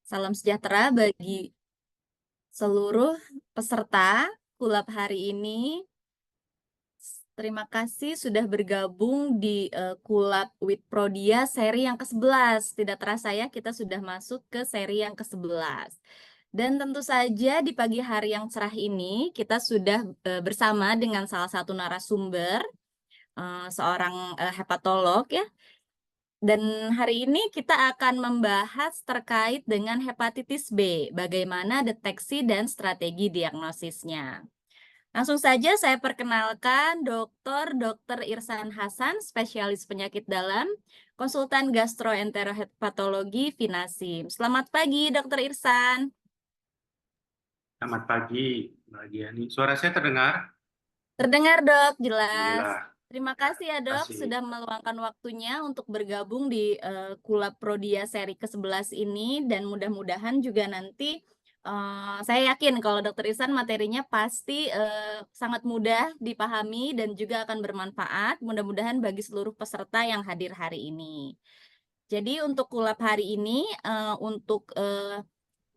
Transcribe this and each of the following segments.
Salam sejahtera bagi seluruh peserta kulab hari ini. Terima kasih sudah bergabung di Kulab Witprodia seri yang ke-11. Tidak terasa ya, kita sudah masuk ke seri yang ke-11. Dan tentu saja di pagi hari yang cerah ini kita sudah bersama dengan salah satu narasumber, seorang hepatolog ya. Dan hari ini kita akan membahas terkait dengan hepatitis B, bagaimana deteksi dan strategi diagnosisnya. Langsung saja saya perkenalkan Dr. Irsan Hasan, spesialis penyakit dalam, konsultan gastroenterohepatologi Vinasim. Selamat pagi, Dr. Irsan. Selamat pagi, Mbak Diani. Suara saya terdengar? Terdengar, Dok, jelas. Alhamdulillah. Terima Ya, kasih ya, terima Dok, kasih. sudah meluangkan waktunya untuk bergabung di Kulab Prodia seri ke-11 ini, dan mudah-mudahan juga nanti saya yakin kalau Dr. Ihsan materinya pasti sangat mudah dipahami dan juga akan bermanfaat, mudah-mudahan bagi seluruh peserta yang hadir hari ini. Jadi untuk kulab hari ini, untuk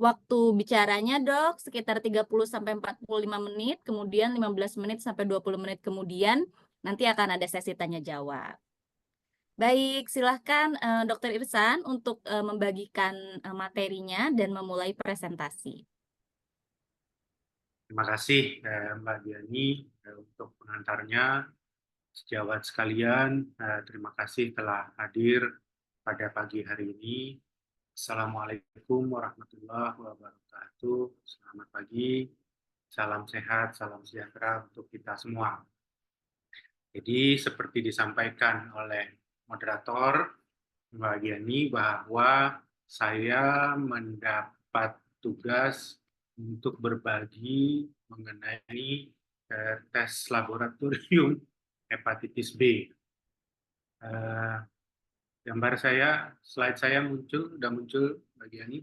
waktu bicaranya, Dok, sekitar 30-45 menit, kemudian 15 menit sampai 20 menit kemudian nanti akan ada sesi tanya jawab. Baik, silahkan Dr. Irsan untuk membagikan materinya dan memulai presentasi. Terima kasih, Mbak Diani, untuk pengantarnya. Sejawat sekalian, terima kasih telah hadir pada pagi hari ini. Assalamualaikum warahmatullahi wabarakatuh. Selamat pagi, salam sehat, salam sejahtera untuk kita semua. Jadi, seperti disampaikan oleh moderator, Mbak Diani, bahwa saya mendapat tugas untuk berbagi mengenai tes laboratorium hepatitis B. Gambar saya, slide saya sudah muncul, Mbak Diani.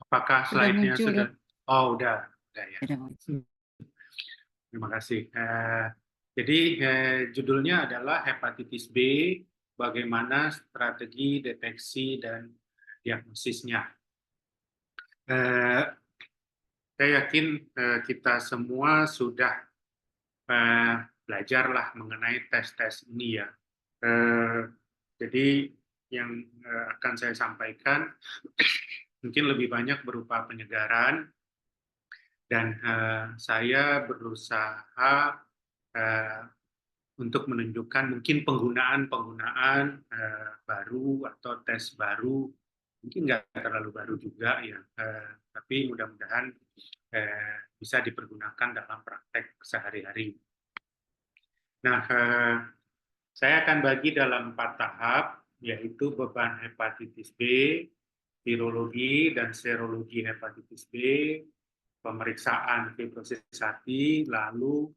Apakah Sudah slide-nya muncul ya? sudah? Oh, udah ya. Sudah muncul. Terima kasih. Jadi judulnya adalah hepatitis B, bagaimana strategi deteksi dan diagnosisnya. Eh, saya yakin kita semua sudah belajarlah mengenai tes-tes ini ya. Jadi yang akan saya sampaikan mungkin lebih banyak berupa penyegaran, dan saya berusaha untuk menunjukkan mungkin penggunaan baru atau tes baru, mungkin nggak terlalu baru juga ya, tapi mudah-mudahan bisa dipergunakan dalam praktek sehari-hari. Nah, saya akan bagi dalam 4 tahap, yaitu beban hepatitis B, virologi dan serologi hepatitis B, pemeriksaan fibrosis hati, lalu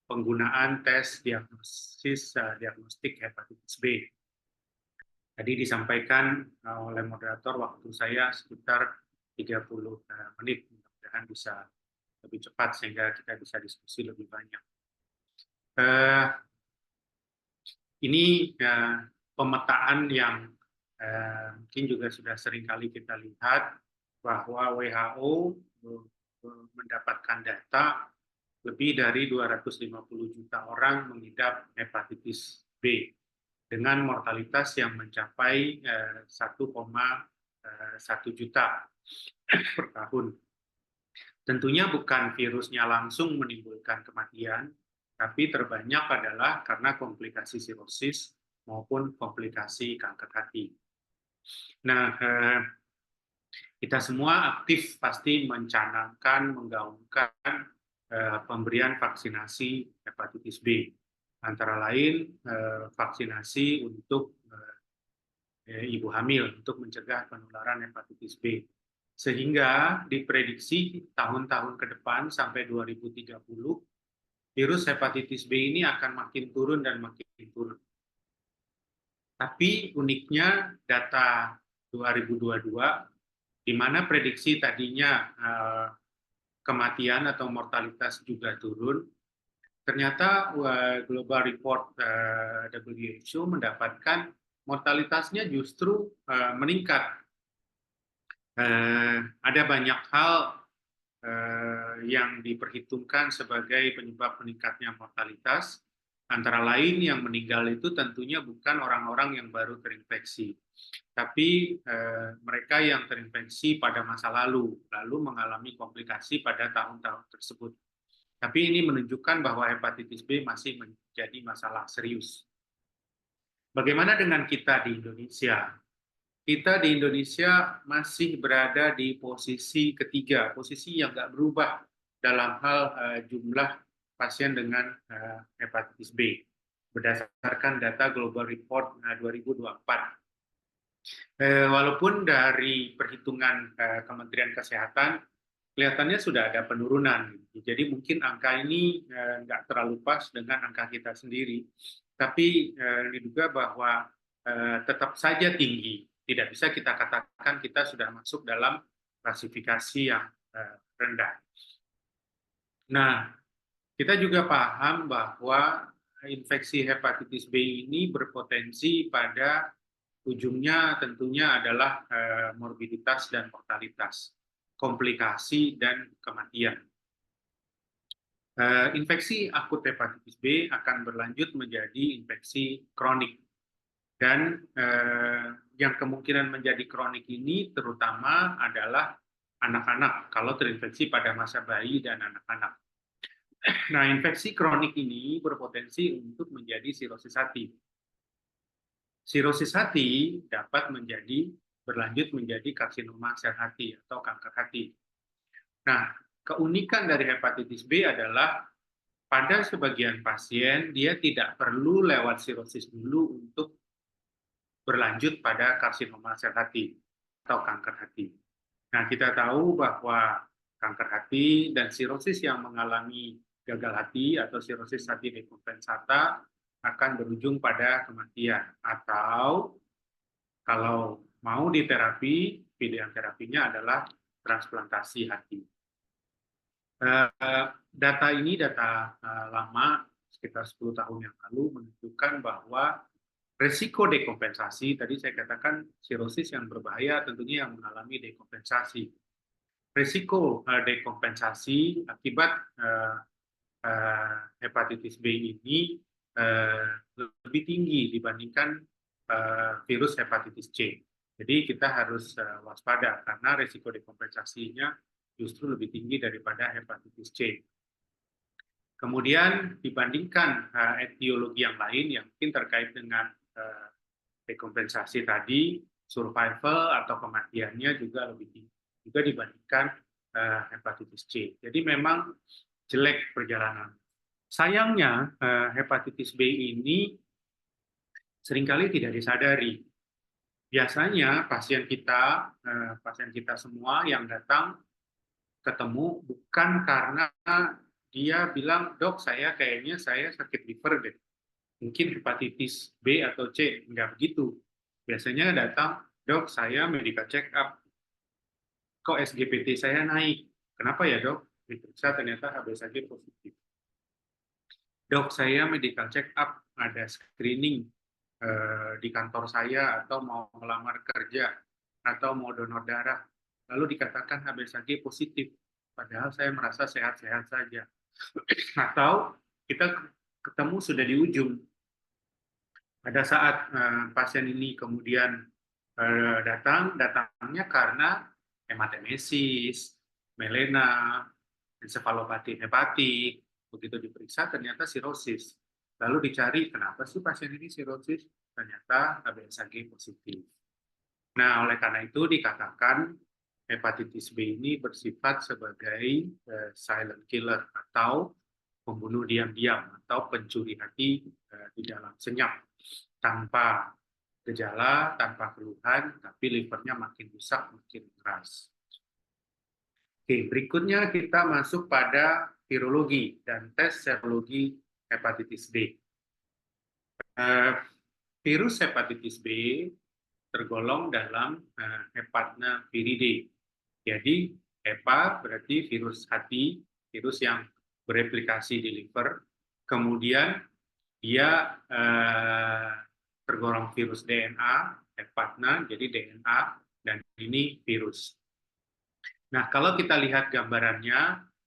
penggunaan tes diagnostik hepatitis B. Tadi disampaikan oleh moderator waktu saya sekitar 30 menit, mudah-mudahan bisa lebih cepat sehingga kita bisa diskusi lebih banyak. Ini pemetaan yang mungkin juga sudah sering kali kita lihat, bahwa WHO mendapatkan data lebih dari 250 juta orang mengidap hepatitis B dengan mortalitas yang mencapai 1,1 juta per tahun. Tentunya bukan virusnya langsung menimbulkan kematian, tapi terbanyak adalah karena komplikasi sirosis maupun komplikasi kanker hati. Nah, kita semua aktif pasti mencanangkan, menggaungkan pemberian vaksinasi hepatitis B. Antara lain vaksinasi untuk ibu hamil untuk mencegah penularan hepatitis B. Sehingga diprediksi tahun-tahun ke depan sampai 2030, virus hepatitis B ini akan makin turun dan makin turun. Tapi uniknya data 2022, di mana prediksi tadinya kematian atau mortalitas juga turun, ternyata Global Report WHO mendapatkan mortalitasnya justru meningkat. Ada banyak hal yang diperhitungkan sebagai penyebab meningkatnya mortalitas. Antara lain yang meninggal itu tentunya bukan orang-orang yang baru terinfeksi, tapi mereka yang terinfeksi pada masa lalu mengalami komplikasi pada tahun-tahun tersebut. Tapi ini menunjukkan bahwa hepatitis B masih menjadi masalah serius. Bagaimana dengan kita di Indonesia? Kita di Indonesia masih berada di posisi ketiga, posisi yang nggak berubah dalam hal jumlah pasien dengan hepatitis B, berdasarkan data Global Report 2024. Walaupun dari perhitungan Kementerian Kesehatan, kelihatannya sudah ada penurunan. Jadi mungkin angka ini nggak terlalu pas dengan angka kita sendiri, tapi diduga bahwa tetap saja tinggi. Tidak bisa kita katakan kita sudah masuk dalam klasifikasi yang rendah. Nah, kita juga paham bahwa infeksi hepatitis B ini berpotensi pada ujungnya tentunya adalah morbiditas dan mortalitas, komplikasi dan kematian. Infeksi akut hepatitis B akan berlanjut menjadi infeksi kronik. Dan yang kemungkinan menjadi kronik ini terutama adalah anak-anak, kalau terinfeksi pada masa bayi dan anak-anak. Nah, infeksi kronik ini berpotensi untuk menjadi sirosis hati. Sirosis hati dapat berlanjut menjadi karsinoma sel hati atau kanker hati. Nah, keunikan dari hepatitis B adalah pada sebagian pasien dia tidak perlu lewat sirosis dulu untuk berlanjut pada karsinoma sel hati atau kanker hati. Nah, kita tahu bahwa kanker hati dan sirosis yang mengalami gagal hati atau sirosis hati dekompensata akan berujung pada kematian, atau kalau mau diterapi, pilihan terapinya adalah transplantasi hati. Data ini data lama, sekitar 10 tahun yang lalu, menunjukkan bahwa resiko dekompensasi, tadi saya katakan sirosis yang berbahaya tentunya yang mengalami dekompensasi. Risiko dekompensasi akibat hepatitis B ini lebih tinggi dibandingkan virus hepatitis C. Jadi kita harus waspada karena risiko dekompensasinya justru lebih tinggi daripada hepatitis C. Kemudian dibandingkan etiologi yang lain yang mungkin terkait dengan dekompensasi tadi, survival atau kematiannya juga lebih tinggi juga dibandingkan hepatitis C. Jadi memang jelek perjalanan. Sayangnya hepatitis B ini seringkali tidak disadari. Biasanya pasien kita semua yang datang ketemu bukan karena dia bilang, dok kayaknya saya sakit liver deh. Mungkin hepatitis B atau C, enggak begitu. Biasanya datang, dok saya medical check up, kok SGPT saya naik, kenapa ya dok? Diperiksa ternyata HbA1c positif. Dok saya medical check up, ada screening di kantor saya atau mau melamar kerja atau mau donor darah, lalu dikatakan HbA1c positif, padahal saya merasa sehat-sehat saja. Atau kita ketemu sudah di ujung. Pada saat pasien ini kemudian datangnya karena hematemesis, melena, ensefalopati hepatik, begitu diperiksa ternyata sirosis. Lalu dicari kenapa sih pasien ini sirosis? Ternyata HbA1c positif. Nah, oleh karena itu dikatakan hepatitis B ini bersifat sebagai silent killer atau pembunuh diam-diam atau pencuri hati di dalam senyap, tanpa gejala, tanpa keluhan, tapi livernya makin rusak, makin keras. Oke, berikutnya kita masuk pada virologi dan tes serologi hepatitis B. Virus hepatitis B tergolong dalam Hepatna viridae. Jadi, HEPA berarti virus hati, virus yang bereplikasi di liver. kemudian dia tergolong virus DNA, hepatna, jadi DNA, dan ini virus. Nah, kalau kita lihat gambarannya,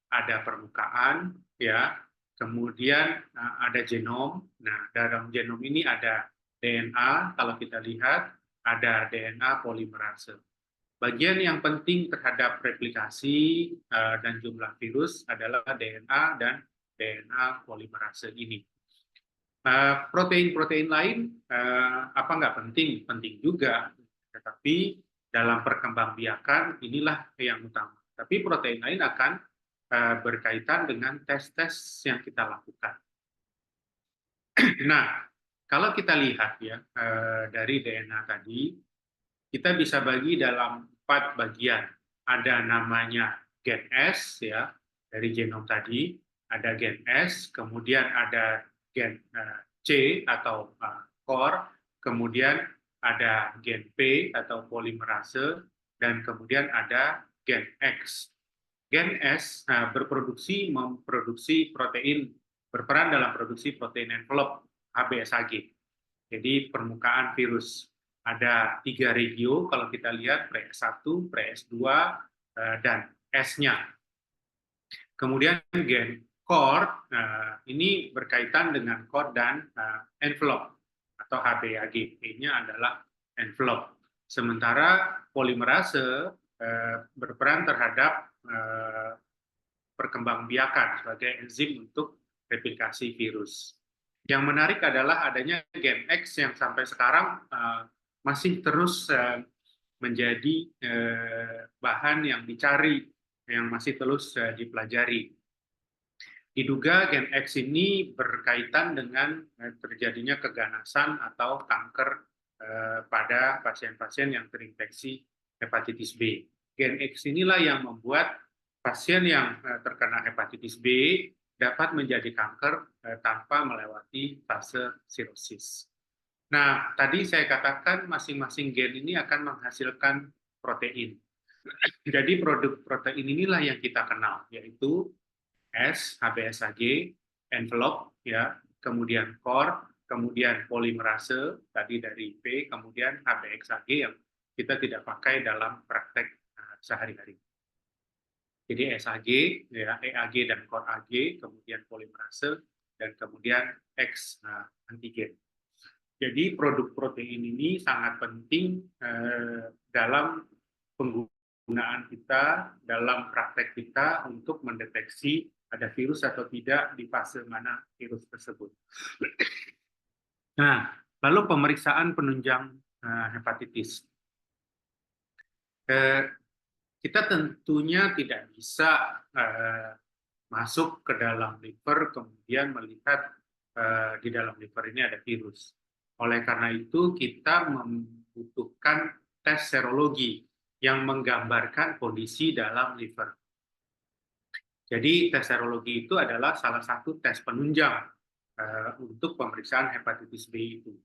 ada permukaan, ya, kemudian ada genom. Nah, dalam genom ini ada DNA, kalau kita lihat ada DNA polimerase. Bagian yang penting terhadap replikasi dan jumlah virus adalah DNA dan DNA polimerase ini. Protein-protein lain apa nggak penting? Penting juga, tetapi dalam perkembangbiakan inilah yang utama. Tapi protein lain akan berkaitan dengan tes-tes yang kita lakukan. Nah, kalau kita lihat ya dari DNA tadi, kita bisa bagi dalam 4 bagian. Ada namanya gen S ya dari genom tadi, ada gen S, kemudian ada gen C atau core, kemudian ada gen P atau polimerase, dan kemudian ada gen X. Gen S memproduksi protein, berperan dalam produksi protein envelope HBsAg. Jadi permukaan virus. Ada 3 regio kalau kita lihat, pre-S1, pre-S2, dan S-nya. Kemudian gen core, ini berkaitan dengan core dan envelope atau HBAG. E-nya adalah envelope. Sementara polimerase berperan terhadap perkembangbiakan sebagai enzim untuk replikasi virus. Yang menarik adalah adanya gen X yang sampai sekarang masih terus menjadi bahan yang dicari, yang masih terus dipelajari. Diduga gen X ini berkaitan dengan terjadinya keganasan atau kanker pada pasien-pasien yang terinfeksi hepatitis B. Gen X inilah yang membuat pasien yang terkena hepatitis B dapat menjadi kanker tanpa melewati fase sirosis. Nah, tadi saya katakan masing-masing gen ini akan menghasilkan protein. Jadi produk protein inilah yang kita kenal, yaitu S, HBsAg, envelope, ya, kemudian core, kemudian polimerase, tadi dari P, kemudian HBxAg yang kita tidak pakai dalam praktek sehari-hari. Jadi SAG, ya, EAG dan core AG, kemudian polimerase, dan kemudian X antigen. Jadi produk protein ini sangat penting dalam penggunaan kita, dalam praktek kita untuk mendeteksi ada virus atau tidak di fase mana virus tersebut. Nah, lalu pemeriksaan penunjang hepatitis. Kita tentunya tidak bisa masuk ke dalam liver kemudian melihat di dalam liver ini ada virus. Oleh karena itu kita membutuhkan tes serologi yang menggambarkan kondisi dalam liver. Jadi tes serologi itu adalah salah satu tes penunjang untuk pemeriksaan hepatitis B itu.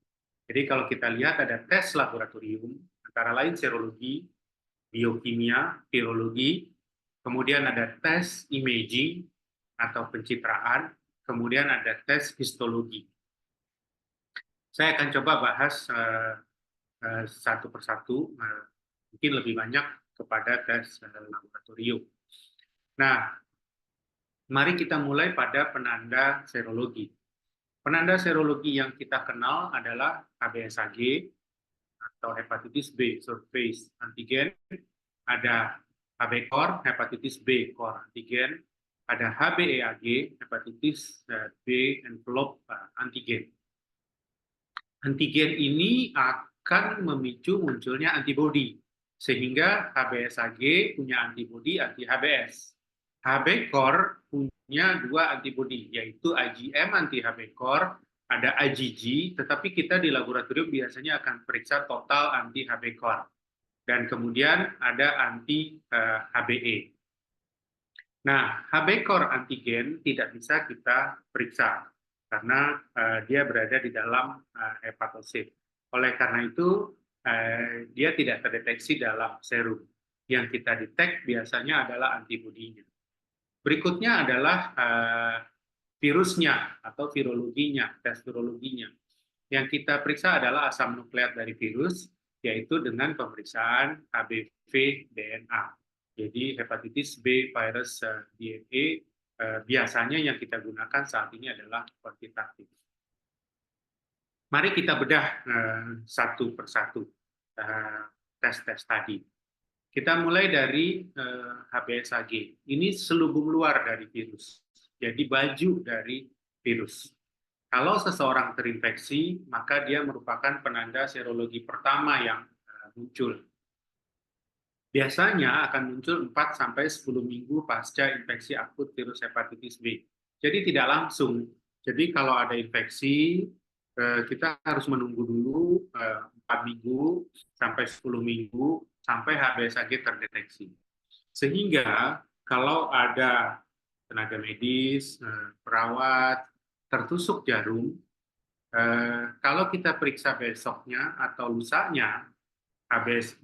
Jadi kalau kita lihat ada tes laboratorium, antara lain serologi, biokimia, virologi, kemudian ada tes imaging atau pencitraan, kemudian ada tes histologi. Saya akan coba bahas satu persatu, mungkin lebih banyak kepada tes laboratorium. Nah, mari kita mulai pada penanda serologi. Penanda serologi yang kita kenal adalah HBsAg atau hepatitis B surface antigen, ada HB core, hepatitis B core antigen, ada HBeAg, hepatitis B envelope antigen. Antigen ini akan memicu munculnya antibodi, sehingga HBsAg punya antibodi anti-HBs. HB core punya 2 antibodi, yaitu IgM anti-HB core, ada IgG, tetapi kita di laboratorium biasanya akan periksa total anti-HB core. Dan kemudian ada anti-HBe. Nah, HB core antigen tidak bisa kita periksa karena dia berada di dalam hepatosit. Oleh karena itu, dia tidak terdeteksi dalam serum. Yang kita detek biasanya adalah antibodinya. Berikutnya adalah virusnya atau virologinya, tes virologinya. Yang kita periksa adalah asam nukleat dari virus, yaitu dengan pemeriksaan HBV DNA. Jadi hepatitis B virus DNA biasanya yang kita gunakan saat ini adalah kuantitatif. Mari kita bedah satu persatu tes-tes tadi. Kita mulai dari HBsAg. Ini selubung luar dari virus. Jadi baju dari virus. Kalau seseorang terinfeksi, maka dia merupakan penanda serologi pertama yang muncul. Biasanya akan muncul 4-10 minggu pasca infeksi akut virus hepatitis B. Jadi tidak langsung. Jadi kalau ada infeksi, kita harus menunggu dulu 4 minggu sampai 10 minggu sampai HBsAg terdeteksi. Sehingga kalau ada tenaga medis, perawat, tertusuk jarum, kalau kita periksa besoknya atau lusanya,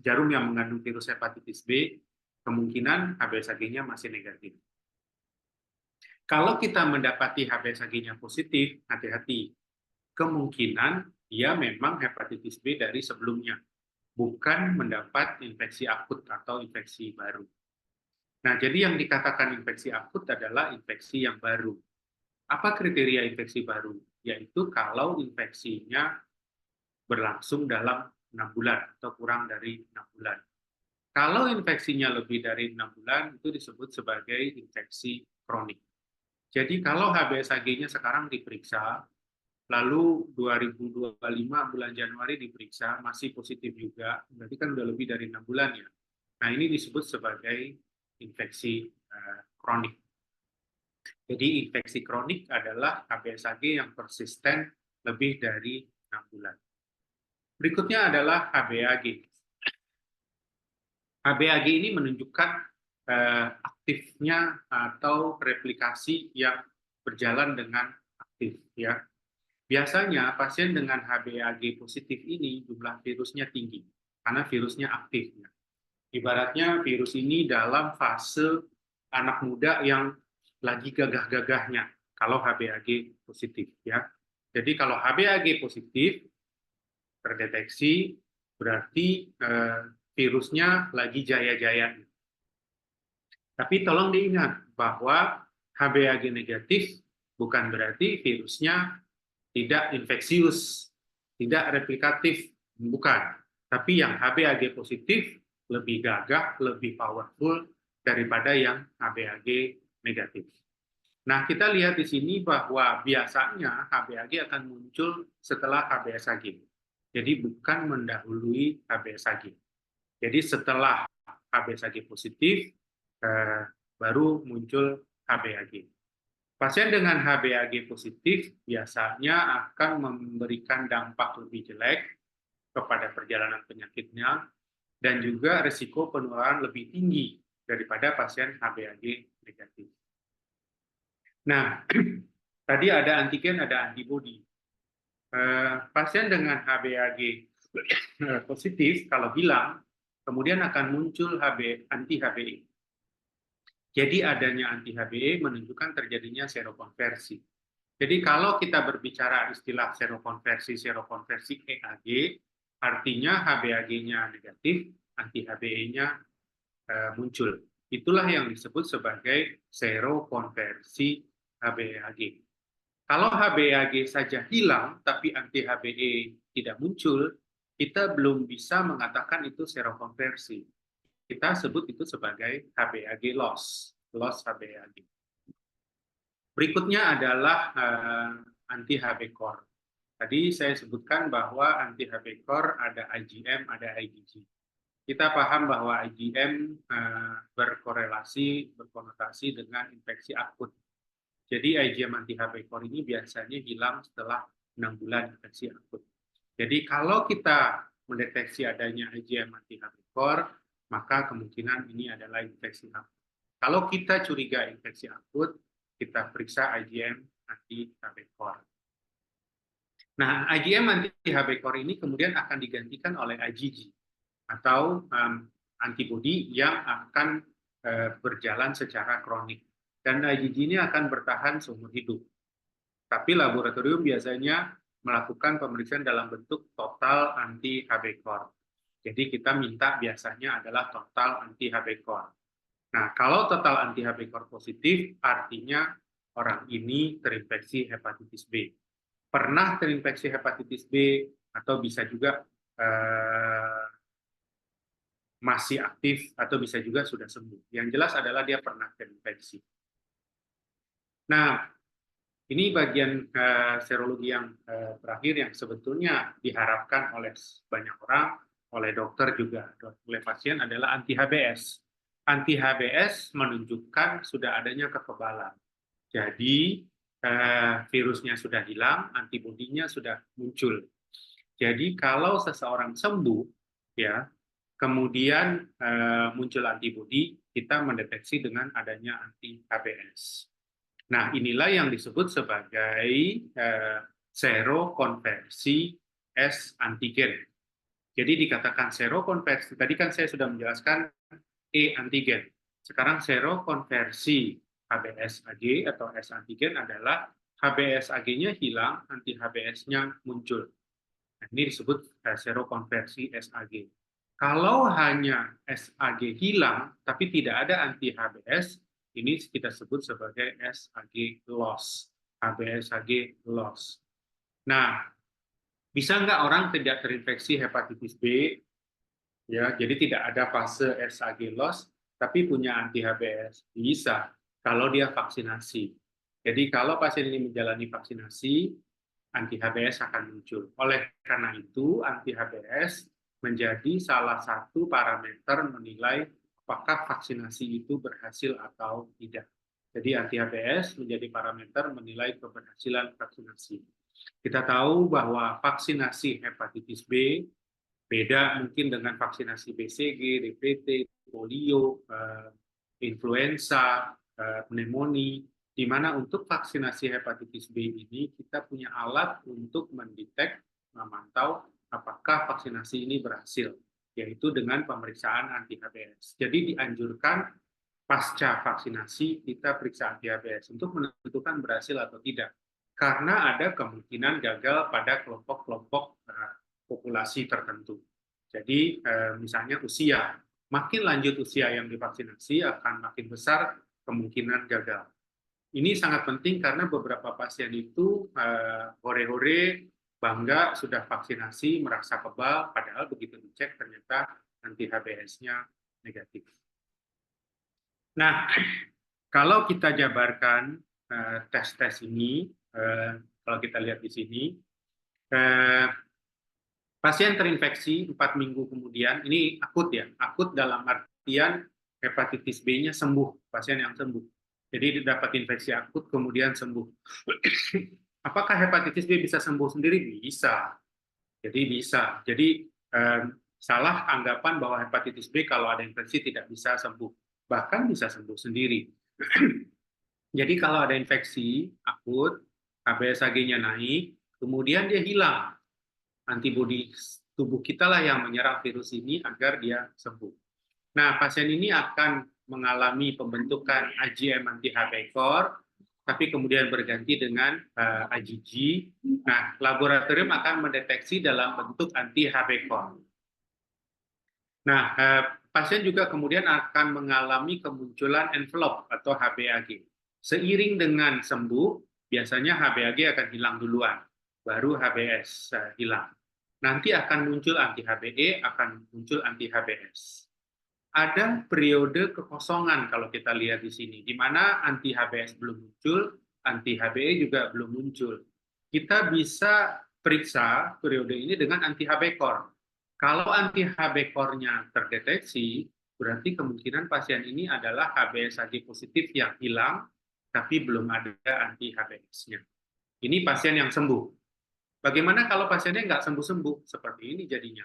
jarum yang mengandung virus hepatitis B, kemungkinan HBsAg-nya masih negatif. Kalau kita mendapati HBsAg-nya positif, hati-hati. Kemungkinan dia memang hepatitis B dari sebelumnya, bukan mendapat infeksi akut atau infeksi baru. Nah, jadi yang dikatakan infeksi akut adalah infeksi yang baru. Apa kriteria infeksi baru? Yaitu kalau infeksinya berlangsung dalam 6 bulan atau kurang dari 6 bulan. Kalau infeksinya lebih dari 6 bulan, itu disebut sebagai infeksi kronik. Jadi kalau HBsAg-nya sekarang diperiksa, lalu 2025 bulan Januari diperiksa, masih positif juga, berarti kan sudah lebih dari 6 bulan ya. Nah, ini disebut sebagai infeksi kronik. Jadi infeksi kronik adalah HBsAg yang persisten lebih dari 6 bulan. Berikutnya adalah HBAg. HBAg ini menunjukkan aktifnya atau replikasi yang berjalan dengan aktif. Ya. Biasanya pasien dengan HBAg positif ini jumlah virusnya tinggi, karena virusnya aktif. Ya. Ibaratnya virus ini dalam fase anak muda yang lagi gagah-gagahnya kalau HBAg positif. Ya. Jadi kalau HBAg positif terdeteksi, berarti virusnya lagi jaya-jayanya. Tapi tolong diingat bahwa HBAg negatif bukan berarti virusnya tidak infeksius, tidak replikatif, bukan. Tapi yang HBAg positif lebih gagah, lebih powerful daripada yang HBAg negatif. Nah, kita lihat di sini bahwa biasanya HBAg akan muncul setelah HBsAg. Jadi bukan mendahului HBsAg. Jadi setelah HBsAg positif, baru muncul HBAg. Pasien dengan HBAg positif biasanya akan memberikan dampak lebih jelek kepada perjalanan penyakitnya dan juga risiko penularan lebih tinggi daripada pasien HBAg negatif. Nah, tadi ada antigen, ada antibodi. Pasien dengan HBAg positif, kalau bilang, kemudian akan muncul anti-HBe. Jadi adanya anti-HBe menunjukkan terjadinya serokonversi. Jadi kalau kita berbicara istilah serokonversi EAG, artinya HBAg-nya negatif, anti-HBe-nya muncul. Itulah yang disebut sebagai serokonversi HBAg. Kalau HBAg saja hilang, tapi anti-HBe tidak muncul, kita belum bisa mengatakan itu serokonversi. Kita sebut itu sebagai HBAg loss HBAg. Berikutnya adalah anti-HB core. Tadi saya sebutkan bahwa anti-HB core ada IgM, ada IgG. Kita paham bahwa IgM berkonotasi dengan infeksi akut. Jadi IgM anti-HB core ini biasanya hilang setelah 6 bulan infeksi akut. Jadi kalau kita mendeteksi adanya IgM anti-HB core, maka kemungkinan ini adalah infeksi akut. Kalau kita curiga infeksi akut, kita periksa IgM anti-HB core. Nah, IgM anti-HB core ini kemudian akan digantikan oleh IgG atau antibodi yang akan berjalan secara kronik. Dan IgG ini akan bertahan seumur hidup. Tapi laboratorium biasanya melakukan pemeriksaan dalam bentuk total anti-Hb core. Jadi kita minta biasanya adalah total anti-Hb core. Nah, kalau total anti-Hb core positif, artinya orang ini terinfeksi hepatitis B. Pernah terinfeksi hepatitis B, atau bisa juga masih aktif, atau bisa juga sudah sembuh. Yang jelas adalah dia pernah terinfeksi. Nah, ini bagian serologi yang terakhir yang sebetulnya diharapkan oleh banyak orang, oleh dokter juga, oleh pasien adalah anti-HBs. Anti-HBs menunjukkan sudah adanya kekebalan. Jadi virusnya sudah hilang, antibodinya sudah muncul. Jadi kalau seseorang sembuh, ya, kemudian muncul antibodi, kita mendeteksi dengan adanya anti-HBs. Nah, inilah yang disebut sebagai serokonversi S antigen. Jadi dikatakan serokonversi, tadi kan saya sudah menjelaskan E antigen. Sekarang serokonversi HBsAg atau S antigen adalah HBsAg-nya hilang, anti-HBs-nya muncul. Nah, ini disebut serokonversi SAg. Kalau hanya SAg hilang, tapi tidak ada anti-HBs, ini kita sebut sebagai SAg loss, HBsAg loss. Nah, bisa nggak orang tidak terinfeksi hepatitis B, ya, jadi tidak ada fase SAg loss, tapi punya anti-HBs? Bisa, kalau dia vaksinasi. Jadi kalau pasien ini menjalani vaksinasi, anti-HBs akan muncul. Oleh karena itu, anti-HBs menjadi salah satu parameter menilai apakah vaksinasi itu berhasil atau tidak. Jadi anti-HBs menjadi parameter menilai keberhasilan vaksinasi. Kita tahu bahwa vaksinasi hepatitis B beda mungkin dengan vaksinasi BCG, DPT, polio, influenza, pneumonia, di mana untuk vaksinasi hepatitis B ini kita punya alat untuk mendetek, memantau apakah vaksinasi ini berhasil, yaitu dengan pemeriksaan anti-HBs. Jadi dianjurkan pasca vaksinasi kita periksa anti-HBs untuk menentukan berhasil atau tidak. Karena ada kemungkinan gagal pada kelompok-kelompok populasi tertentu. Jadi misalnya usia, makin lanjut usia yang divaksinasi akan makin besar kemungkinan gagal. Ini sangat penting karena beberapa pasien itu hore-hore bangga sudah vaksinasi, merasa kebal, padahal begitu dicek ternyata anti-HBs-nya negatif. Nah, kalau kita jabarkan tes-tes ini, kalau kita lihat di sini, pasien terinfeksi 4 minggu kemudian, ini akut ya, akut dalam artian hepatitis B-nya sembuh, pasien yang sembuh. Jadi dapat infeksi akut kemudian sembuh. Apakah hepatitis B bisa sembuh sendiri? Bisa. Jadi bisa. Jadi salah anggapan bahwa hepatitis B kalau ada infeksi tidak bisa sembuh. Bahkan bisa sembuh sendiri. Jadi kalau ada infeksi akut, HBsAg-nya naik, kemudian dia hilang. Antibodi tubuh kita lah yang menyerang virus ini agar dia sembuh. Nah, pasien ini akan mengalami pembentukan IgM anti-Hb core, tapi kemudian berganti dengan IgG. Nah, laboratorium akan mendeteksi dalam bentuk anti-Hb core. Nah, pasien juga kemudian akan mengalami kemunculan envelope atau HbAg. Seiring dengan sembuh, biasanya HbAg akan hilang duluan, baru HBs hilang. Nanti akan muncul anti-HBe, akan muncul anti-HBs. Ada periode kekosongan kalau kita lihat di sini, di mana anti-HBs belum muncul, anti-HBe juga belum muncul. Kita bisa periksa periode ini dengan anti-Hb core. Kalau anti-Hb core-nya terdeteksi, berarti kemungkinan pasien ini adalah HBsAg positif yang hilang, tapi belum ada anti-HBs-nya. Ini pasien yang sembuh. Bagaimana kalau pasiennya nggak sembuh-sembuh? Seperti ini jadinya.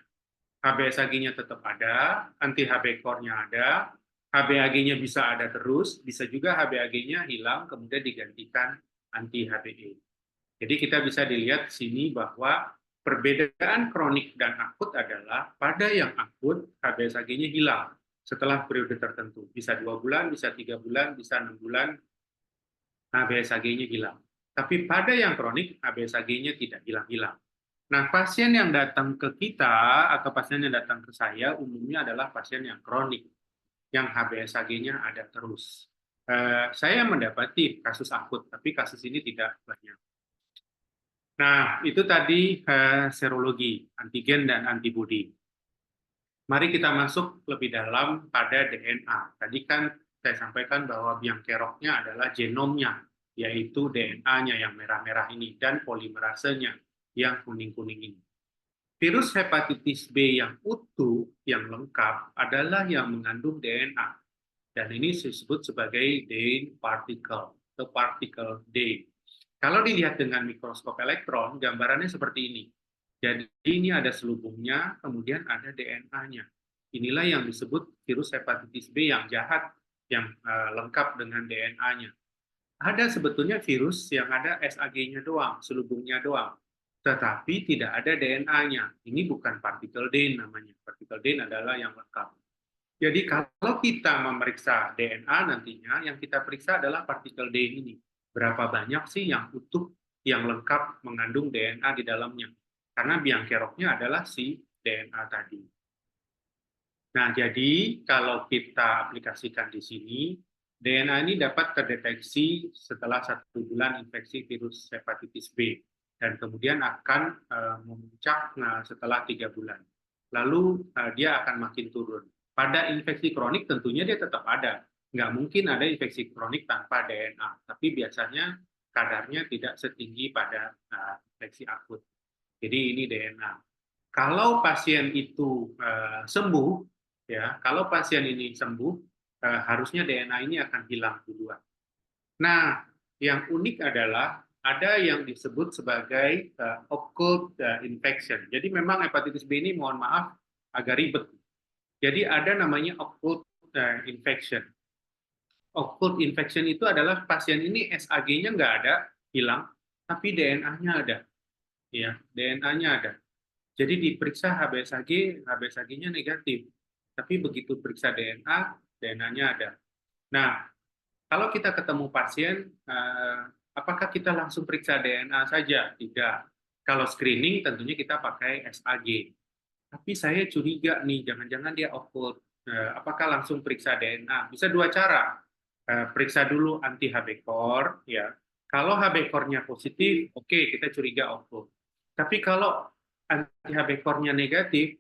HBsAg-nya tetap ada, anti-Hb core-nya ada, HbAg-nya bisa ada terus, bisa juga HbAg-nya hilang, kemudian digantikan anti-HBe. Jadi kita bisa dilihat di sini bahwa perbedaan kronik dan akut adalah pada yang akut, HBsAg-nya hilang setelah periode tertentu. Bisa 2 bulan, bisa 3 bulan, bisa 6 bulan, HBsAg-nya hilang. Tapi pada yang kronik, HbS1g-nya tidak hilang-hilang. Nah, pasien yang datang ke kita atau pasien yang datang ke saya umumnya adalah pasien yang kronik, yang HbS1g-nya ada terus. Saya mendapati kasus akut, tapi kasus ini tidak banyak. Nah, itu tadi serologi, antigen dan antibodi. Mari kita masuk lebih dalam pada DNA. Tadi kan saya sampaikan bahwa biang keroknya adalah genomnya, yaitu DNA-nya yang merah-merah ini dan polimerasenya yang kuning-kuning ini. Virus hepatitis B yang utuh, yang lengkap, adalah yang mengandung DNA. Dan ini disebut sebagai Dehn particle, atau particle Dehn. Kalau dilihat dengan mikroskop elektron, gambarannya seperti ini. Jadi ini ada selubungnya, kemudian ada DNA-nya. Inilah yang disebut virus hepatitis B yang jahat, yang lengkap dengan DNA-nya. Ada sebetulnya virus yang ada SAG-nya doang, selubungnya doang. Tetapi tidak ada DNA-nya. Ini bukan partikel Dehn namanya. Partikel Dehn adalah yang lengkap. Jadi kalau kita memeriksa DNA nantinya, yang kita periksa adalah partikel Dehn ini. Berapa banyak sih yang utuh, yang lengkap mengandung DNA di dalamnya. Karena biang keroknya adalah si DNA tadi. Nah, jadi kalau kita aplikasikan di sini, DNA ini dapat terdeteksi setelah 1 bulan infeksi virus hepatitis B. Dan kemudian akan memuncak setelah 3 bulan. Lalu dia akan makin turun. Pada infeksi kronik tentunya dia tetap ada. Nggak mungkin ada infeksi kronik tanpa DNA. Tapi biasanya kadarnya tidak setinggi pada infeksi akut. Jadi ini DNA. Kalau pasien itu sembuh, ya, kalau pasien ini sembuh, harusnya DNA ini akan hilang duluan. Nah, yang unik adalah ada yang disebut sebagai occult infection. Jadi memang hepatitis B ini, mohon maaf, agak ribet. Jadi ada namanya occult infection. Occult infection itu adalah pasien ini SAG-nya nggak ada, hilang, tapi DNA-nya ada. Ya, DNA-nya ada. Jadi diperiksa HbS1g, HbS1g-nya negatif. Tapi begitu periksa DNA, DNA-nya ada. Nah, kalau kita ketemu pasien, apakah kita langsung periksa DNA saja? Tidak. Kalau screening tentunya kita pakai SAG. Tapi saya curiga nih, jangan-jangan dia occult. Apakah langsung periksa DNA? Bisa 2 cara. Periksa dulu anti Hb core, ya. Kalau Hb core-nya positif, oke, kita curiga occult. Tapi kalau anti Hb core-nya negatif,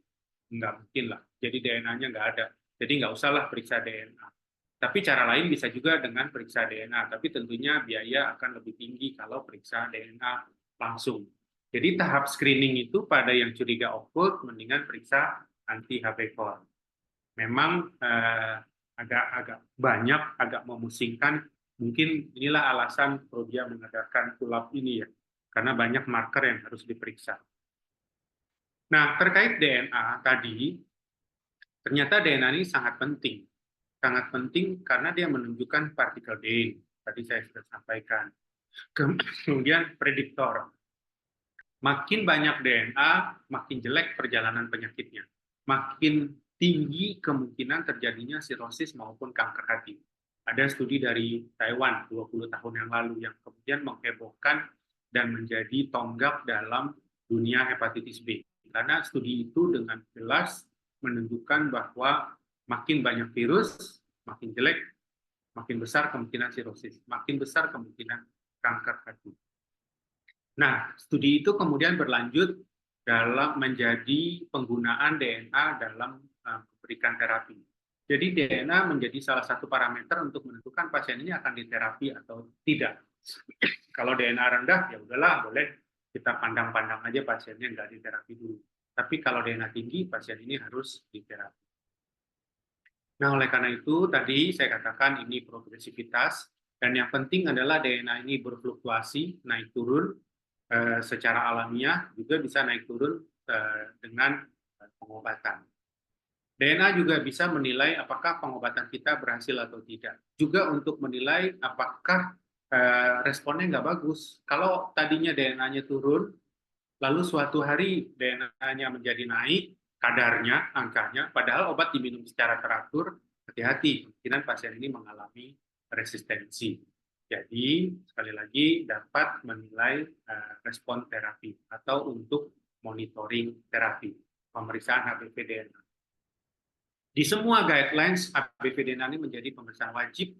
nggak mungkin lah. Jadi DNA-nya nggak ada. Jadi nggak usahlah periksa DNA. Tapi cara lain bisa juga dengan periksa DNA. Tapi tentunya biaya akan lebih tinggi kalau periksa DNA langsung. Jadi tahap screening itu pada yang curiga occult, mendingan periksa anti Hb core. Memang agak banyak, agak memusingkan. Mungkin inilah alasan Prodia mengadakan pull-up ini ya, karena banyak marker yang harus diperiksa. Nah, terkait DNA tadi, ternyata DNA ini sangat penting. Sangat penting karena dia menunjukkan partikel Dehn. Tadi saya sudah sampaikan. Kemudian prediktor. Makin banyak DNA, makin jelek perjalanan penyakitnya. Makin tinggi kemungkinan terjadinya sirosis maupun kanker hati. Ada studi dari Taiwan 20 tahun yang lalu yang kemudian menghebohkan dan menjadi tonggak dalam dunia hepatitis B. Karena studi itu dengan jelas menunjukkan bahwa makin banyak virus, makin jelek, makin besar kemungkinan sirosis, makin besar kemungkinan kanker hati. Nah, studi itu kemudian berlanjut dalam menjadi penggunaan DNA dalam memberikan terapi. Jadi DNA menjadi salah satu parameter untuk menentukan pasien ini akan diterapi atau tidak. Kalau DNA rendah, ya udahlah, boleh kita pandang-pandang aja pasiennya nggak diterapi dulu. Tapi kalau DNA tinggi, pasien ini harus diterapi. Nah, oleh karena itu tadi saya katakan ini progresivitas, dan yang penting adalah DNA ini berfluktuasi, naik turun, secara alamiah, juga bisa naik turun dengan pengobatan. DNA juga bisa menilai apakah pengobatan kita berhasil atau tidak. Juga untuk menilai apakah responnya nggak bagus. Kalau tadinya DNA-nya turun, lalu suatu hari DNA-nya menjadi naik, kadarnya, angkanya, padahal obat diminum secara teratur, hati-hati, kemungkinan pasien ini mengalami resistensi. Jadi, sekali lagi dapat menilai respon terapi atau untuk monitoring terapi, pemeriksaan HBV-DNA. Di semua guidelines, HBV-DNA ini menjadi pemeriksaan wajib,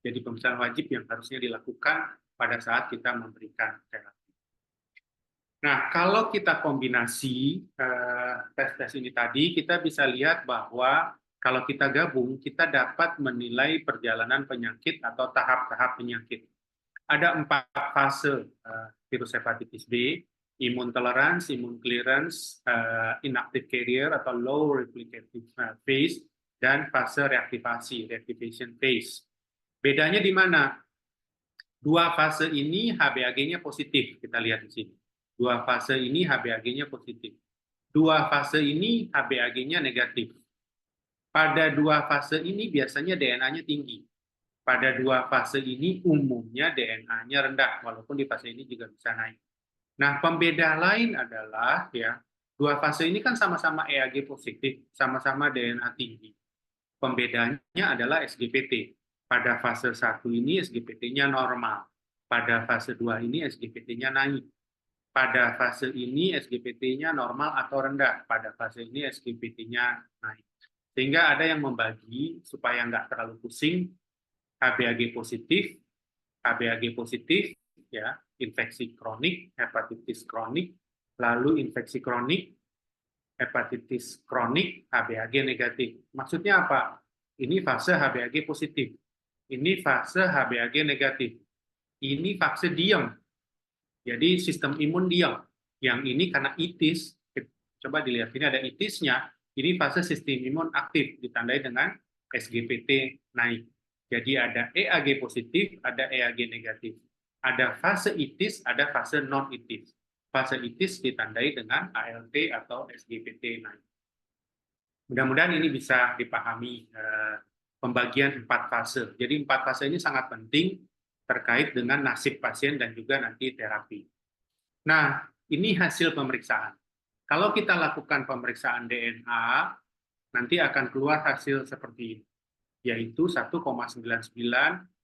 jadi pemeriksaan wajib yang harusnya dilakukan pada saat kita memberikan terapi. Nah, kalau kita kombinasi tes-tes ini tadi, kita bisa lihat bahwa kalau kita gabung, kita dapat menilai perjalanan penyakit atau tahap-tahap penyakit. Ada 4 fase virus hepatitis B, imun tolerance, imun clearance, inactive carrier atau low replicative phase, dan fase reaktivasi, reactivation phase. Bedanya di mana? 2 fase ini HbAg-nya positif, kita lihat di sini. 2 fase ini HbAg-nya positif. 2 fase ini HbAg-nya negatif. Pada 2 fase ini biasanya DNA-nya tinggi. Pada 2 fase ini umumnya DNA-nya rendah, walaupun di fase ini juga bisa naik. Nah, pembeda lain adalah 2 fase ini kan sama-sama EAG positif, sama-sama DNA tinggi. Pembedanya adalah SGPT. Pada fase 1 ini SGPT-nya normal. Pada fase 2 ini SGPT-nya naik. Pada fase ini SGPT-nya normal atau rendah. Pada fase ini SGPT-nya naik. Sehingga ada yang membagi supaya nggak terlalu pusing, HbAg positif, ya, infeksi kronik, hepatitis kronik, lalu infeksi kronik, hepatitis kronik, HbAg negatif. Maksudnya apa? Ini fase HbAg positif. Ini fase HbAg negatif. Ini fase diam. Jadi sistem imun diam. Yang ini karena itis, coba dilihat, ini ada itisnya, ini fase sistem imun aktif, ditandai dengan SGPT naik. Jadi ada EAG positif, ada EAG negatif. Ada fase itis, ada fase non-itis. Fase itis ditandai dengan ALT atau SGPT naik. Mudah-mudahan ini bisa dipahami pembagian 4 fase. Jadi 4 fase ini sangat penting terkait dengan nasib pasien dan juga nanti terapi. Nah, ini hasil pemeriksaan. Kalau kita lakukan pemeriksaan DNA, nanti akan keluar hasil seperti ini, yaitu 1,99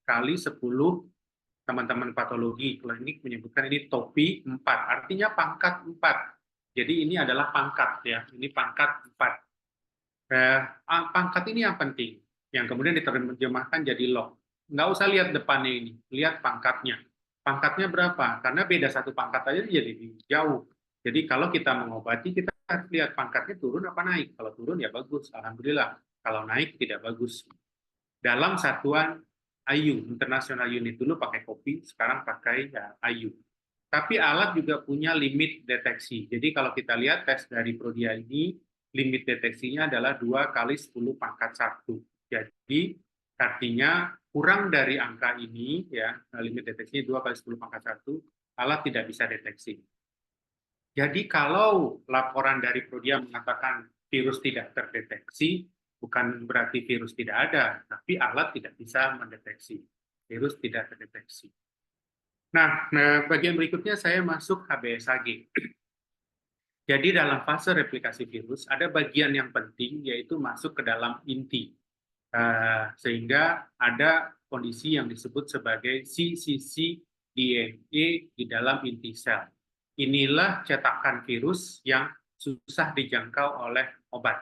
kali 10, teman-teman patologi klinik menyebutkan ini topi 4, artinya pangkat 4. Jadi ini adalah pangkat, ya, ini pangkat 4. Pangkat ini yang penting, yang kemudian diterjemahkan jadi log. Nggak usah lihat depannya ini, lihat pangkatnya. Pangkatnya berapa? Karena beda 1 pangkat aja jadi jauh. Jadi kalau kita mengobati, kita lihat pangkatnya turun apa naik. Kalau turun ya bagus, alhamdulillah. Kalau naik tidak bagus. Dalam satuan IU, International Unit, dulu pakai kopi, sekarang pakai IU. Tapi alat juga punya limit deteksi. Jadi kalau kita lihat tes dari Prodia ini, limit deteksinya adalah 2 kali 10 pangkat 1. Jadi artinya kurang dari angka ini, ya, limit deteksinya 2 kali 10 pangkat 1, alat tidak bisa deteksi. Jadi kalau laporan dari Prodia mengatakan virus tidak terdeteksi, bukan berarti virus tidak ada, tapi alat tidak bisa mendeteksi. Virus tidak terdeteksi. Nah, bagian berikutnya saya masuk HBsAg. Jadi dalam fase replikasi virus, ada bagian yang penting, yaitu masuk ke dalam inti. Sehingga ada kondisi yang disebut sebagai cccDNA di dalam inti sel. Inilah cetakan virus yang susah dijangkau oleh obat.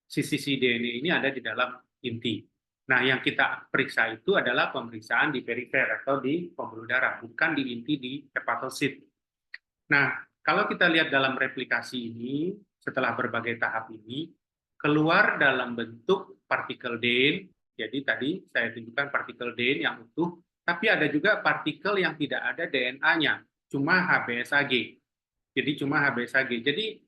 cccDNA ini ada di dalam inti. Nah, yang kita periksa itu adalah pemeriksaan di perifer atau di pembuluh darah, bukan di inti di hepatosit. Nah, kalau kita lihat dalam replikasi ini, setelah berbagai tahap ini, keluar dalam bentuk partikel DANE. Jadi tadi saya tunjukkan partikel DANE yang utuh, tapi ada juga partikel yang tidak ada DNA-nya, cuma HBsAg. Jadi cuma HBsAg. Jadi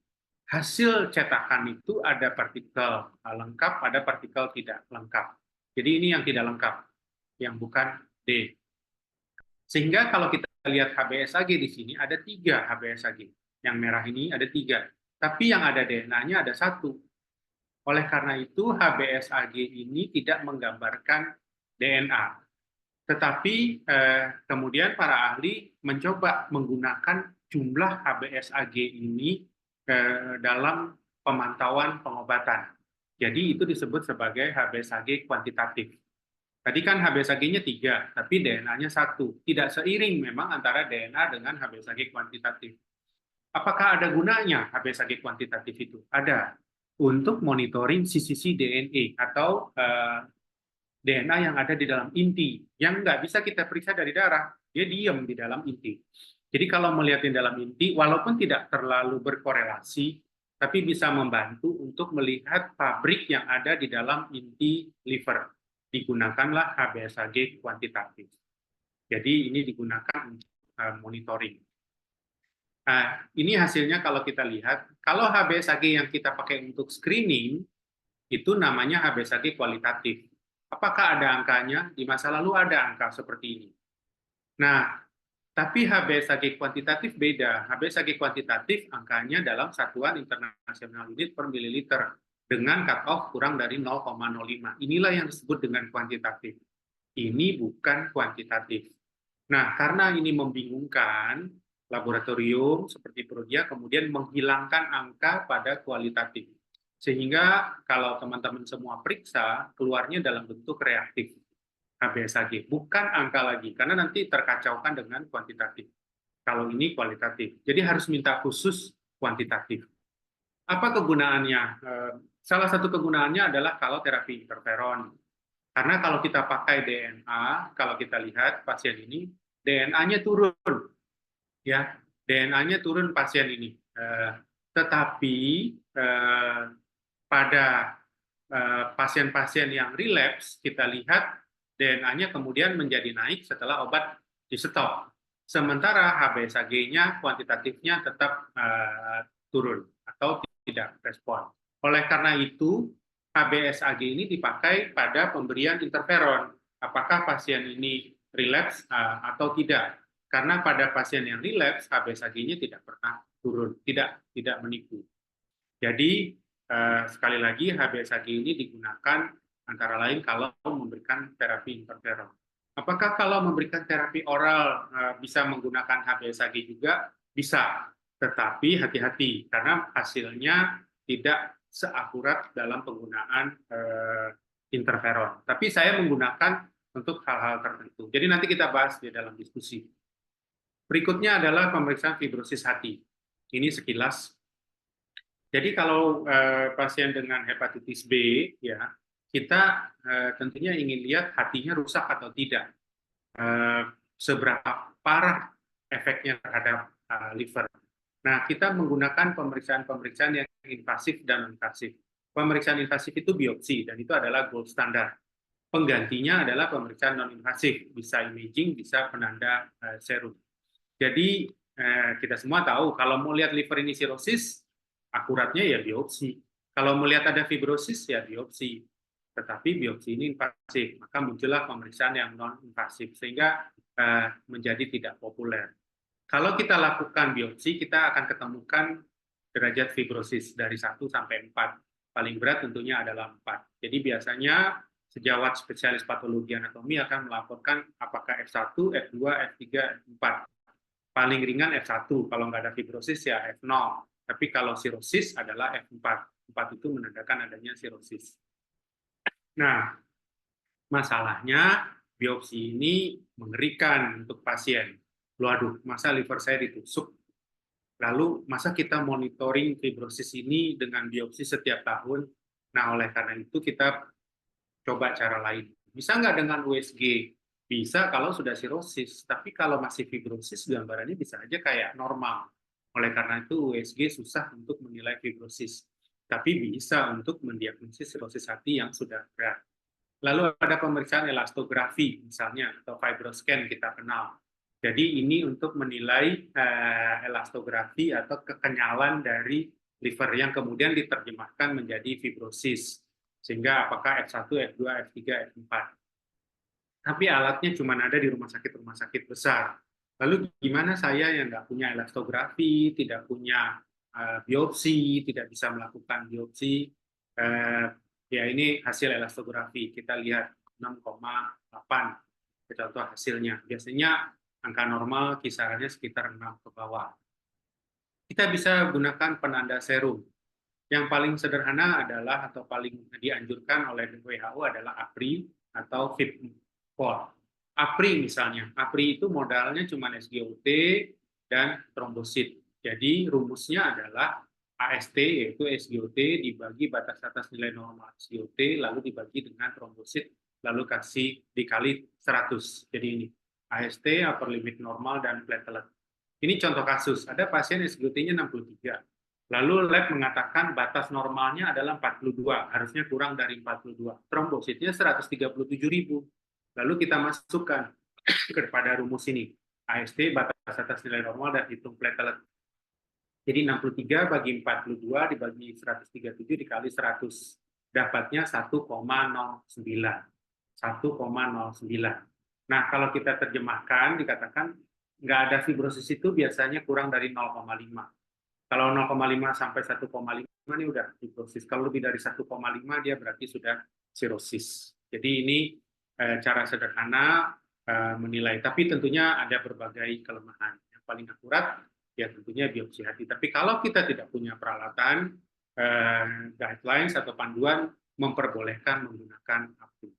hasil cetakan itu ada partikel lengkap, ada partikel tidak lengkap. Jadi ini yang tidak lengkap, yang bukan D. Sehingga kalau kita lihat HBsAg di sini ada 3 HBsAg. Yang merah ini ada 3. Tapi yang ada DNA-nya ada 1. Oleh karena itu HBsAg ini tidak menggambarkan DNA. Tetapi kemudian para ahli mencoba menggunakan jumlah HBsAg ini dalam pemantauan pengobatan. Jadi itu disebut sebagai HBsAg kuantitatif. Tadi kan HbSAg-nya 3, tapi DNA-nya 1. Tidak seiring memang antara DNA dengan HbSAg kuantitatif. Apakah ada gunanya HbSAg kuantitatif itu? Ada. Untuk monitoring sisi DNA atau DNA yang ada di dalam inti, yang nggak bisa kita periksa dari darah, dia diam di dalam inti. Jadi kalau melihat di dalam inti, walaupun tidak terlalu berkorelasi, tapi bisa membantu untuk melihat pabrik yang ada di dalam inti liver. Digunakanlah HbSAg kuantitatif. Jadi ini digunakan untuk monitoring. Nah, ini hasilnya kalau kita lihat, kalau HbSAg yang kita pakai untuk screening, itu namanya HbSAg kualitatif. Apakah ada angkanya? Di masa lalu ada angka seperti ini. Nah, tapi HbSAg kuantitatif beda. HbSAg kuantitatif angkanya dalam satuan internasional unit per mililiter dengan cut-off kurang dari 0,05. Inilah yang disebut dengan kuantitatif. Ini bukan kuantitatif. Nah, karena ini membingungkan, laboratorium seperti Prodia kemudian menghilangkan angka pada kualitatif. Sehingga kalau teman-teman semua periksa, keluarnya dalam bentuk reaktif HbSAg, bukan angka lagi, karena nanti terkacaukan dengan kuantitatif. Kalau ini kualitatif, jadi harus minta khusus kuantitatif. Apa kegunaannya? Salah satu kegunaannya adalah kalau terapi interferon. Karena kalau kita pakai DNA, kalau kita lihat pasien ini, DNA-nya turun, ya, DNA-nya turun pasien ini. Tetapi pada pasien-pasien yang relapse, kita lihat DNA-nya kemudian menjadi naik setelah obat di stop. Sementara HbSAg-nya kuantitatifnya tetap turun atau tidak respon. Oleh karena itu, HbSAg ini dipakai pada pemberian interferon. Apakah pasien ini relapse atau tidak? Karena pada pasien yang relapse, HbSAg-nya tidak pernah turun, tidak menipu. Jadi sekali lagi HbSAg ini digunakan antara lain kalau memberikan terapi interferon. Apakah kalau memberikan terapi oral bisa menggunakan HbSAg juga? Bisa, tetapi hati-hati karena hasilnya tidak seakurat dalam penggunaan interferon. Tapi saya menggunakan untuk hal-hal tertentu. Jadi nanti kita bahas di dalam diskusi. Berikutnya adalah pemeriksaan fibrosis hati. Ini sekilas. Jadi kalau pasien dengan hepatitis B, ya kita tentunya ingin lihat hatinya rusak atau tidak, seberapa parah efeknya terhadap liver. Nah, kita menggunakan pemeriksaan-pemeriksaan yang invasif dan non-invasif. Pemeriksaan invasif itu biopsi, dan itu adalah gold standar. Penggantinya adalah pemeriksaan non-invasif, bisa imaging, bisa penanda serum. Jadi, kita semua tahu, kalau mau lihat liver ini sirosis, akuratnya ya biopsi. Kalau melihat ada fibrosis, ya biopsi. Tetapi biopsi ini invasif, maka muncullah pemeriksaan yang non-invasif, sehingga menjadi tidak populer. Kalau kita lakukan biopsi, kita akan ketemukan derajat fibrosis dari 1 sampai 4. Paling berat tentunya adalah 4. Jadi biasanya sejawat spesialis patologi anatomi akan melaporkan apakah F1, F2, F3, F4. Paling ringan F1, kalau nggak ada fibrosis ya F0. Tapi kalau sirosis adalah F4. 4 itu menandakan adanya sirosis. Nah, masalahnya biopsi ini mengerikan untuk pasien. Waduh, masa liver saya ditusuk? Lalu, masa kita monitoring fibrosis ini dengan biopsi setiap tahun? Nah, oleh karena itu kita coba cara lain. Bisa nggak dengan USG? Bisa kalau sudah sirosis, tapi kalau masih fibrosis, gambarannya bisa aja kayak normal. Oleh karena itu, USG susah untuk menilai fibrosis. Tapi bisa untuk mendiagnosis sirosis hati yang sudah berat. Lalu ada pemeriksaan elastografi, misalnya, atau fibroscan kita kenal. Jadi ini untuk menilai elastografi atau kekenyalan dari liver yang kemudian diterjemahkan menjadi fibrosis. Sehingga apakah F1, F2, F3, F4. Tapi alatnya cuma ada di rumah sakit besar. Lalu gimana saya yang nggak punya elastografi, tidak punya biopsi, tidak bisa melakukan biopsi, ya ini hasil elastografi. Kita lihat 6,8 contoh hasilnya. Biasanya angka normal kisarannya sekitar 6 ke bawah. Kita bisa gunakan penanda serum. Yang paling sederhana adalah atau paling dianjurkan oleh WHO adalah APRI atau FIB4. APRI misalnya, APRI itu modalnya cuma SGOT dan trombosit. Jadi rumusnya adalah AST, yaitu SGOT dibagi batas atas nilai normal SGOT, lalu dibagi dengan trombosit, lalu kasih dikali 100. Jadi ini AST, upper limit normal, dan platelet. Ini contoh kasus, ada pasien SGOT-nya 63. Lalu lab mengatakan batas normalnya adalah 42, harusnya kurang dari 42. Trombositnya 137.000. Lalu kita masukkan kepada rumus ini. AST batas atas nilai normal dan hitung platelet. Jadi 63 bagi 42 dibagi 137 dikali 100. Dapatnya 1,09. 1,09. Nah, kalau kita terjemahkan, dikatakan nggak ada fibrosis itu biasanya kurang dari 0,5. Kalau 0,5 sampai 1,5 ini udah fibrosis. Kalau lebih dari 1,5 dia berarti sudah sirosis. Jadi ini cara sederhana menilai. Tapi tentunya ada berbagai kelemahan. Yang paling akurat ya tentunya biopsi hati. Tapi kalau kita tidak punya peralatan, guidelines atau panduan memperbolehkan menggunakan APRI.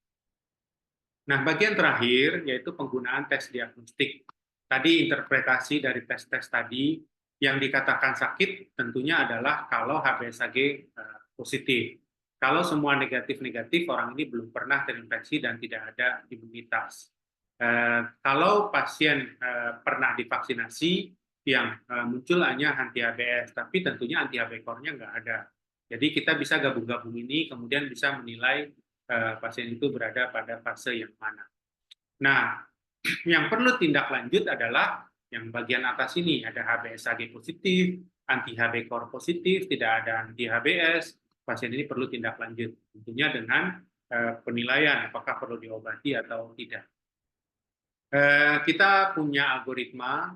Nah, bagian terakhir yaitu penggunaan tes diagnostik. Tadi interpretasi dari tes-tes tadi yang dikatakan sakit tentunya adalah kalau HBsAg positif. Kalau semua negatif-negatif, orang ini belum pernah terinfeksi dan tidak ada imunitas. Kalau pasien pernah divaksinasi, yang muncul hanya anti-HBs, tapi tentunya anti-HB-core-nya nggak ada. Jadi kita bisa gabung-gabung ini, kemudian bisa menilai pasien itu berada pada fase yang mana. Nah, yang perlu tindak lanjut adalah yang bagian atas ini, ada HBsAg positif, anti-HB-core positif, tidak ada anti-HBs, pasien ini perlu tindak lanjut. Tentunya dengan penilaian apakah perlu diobati atau tidak. Kita punya algoritma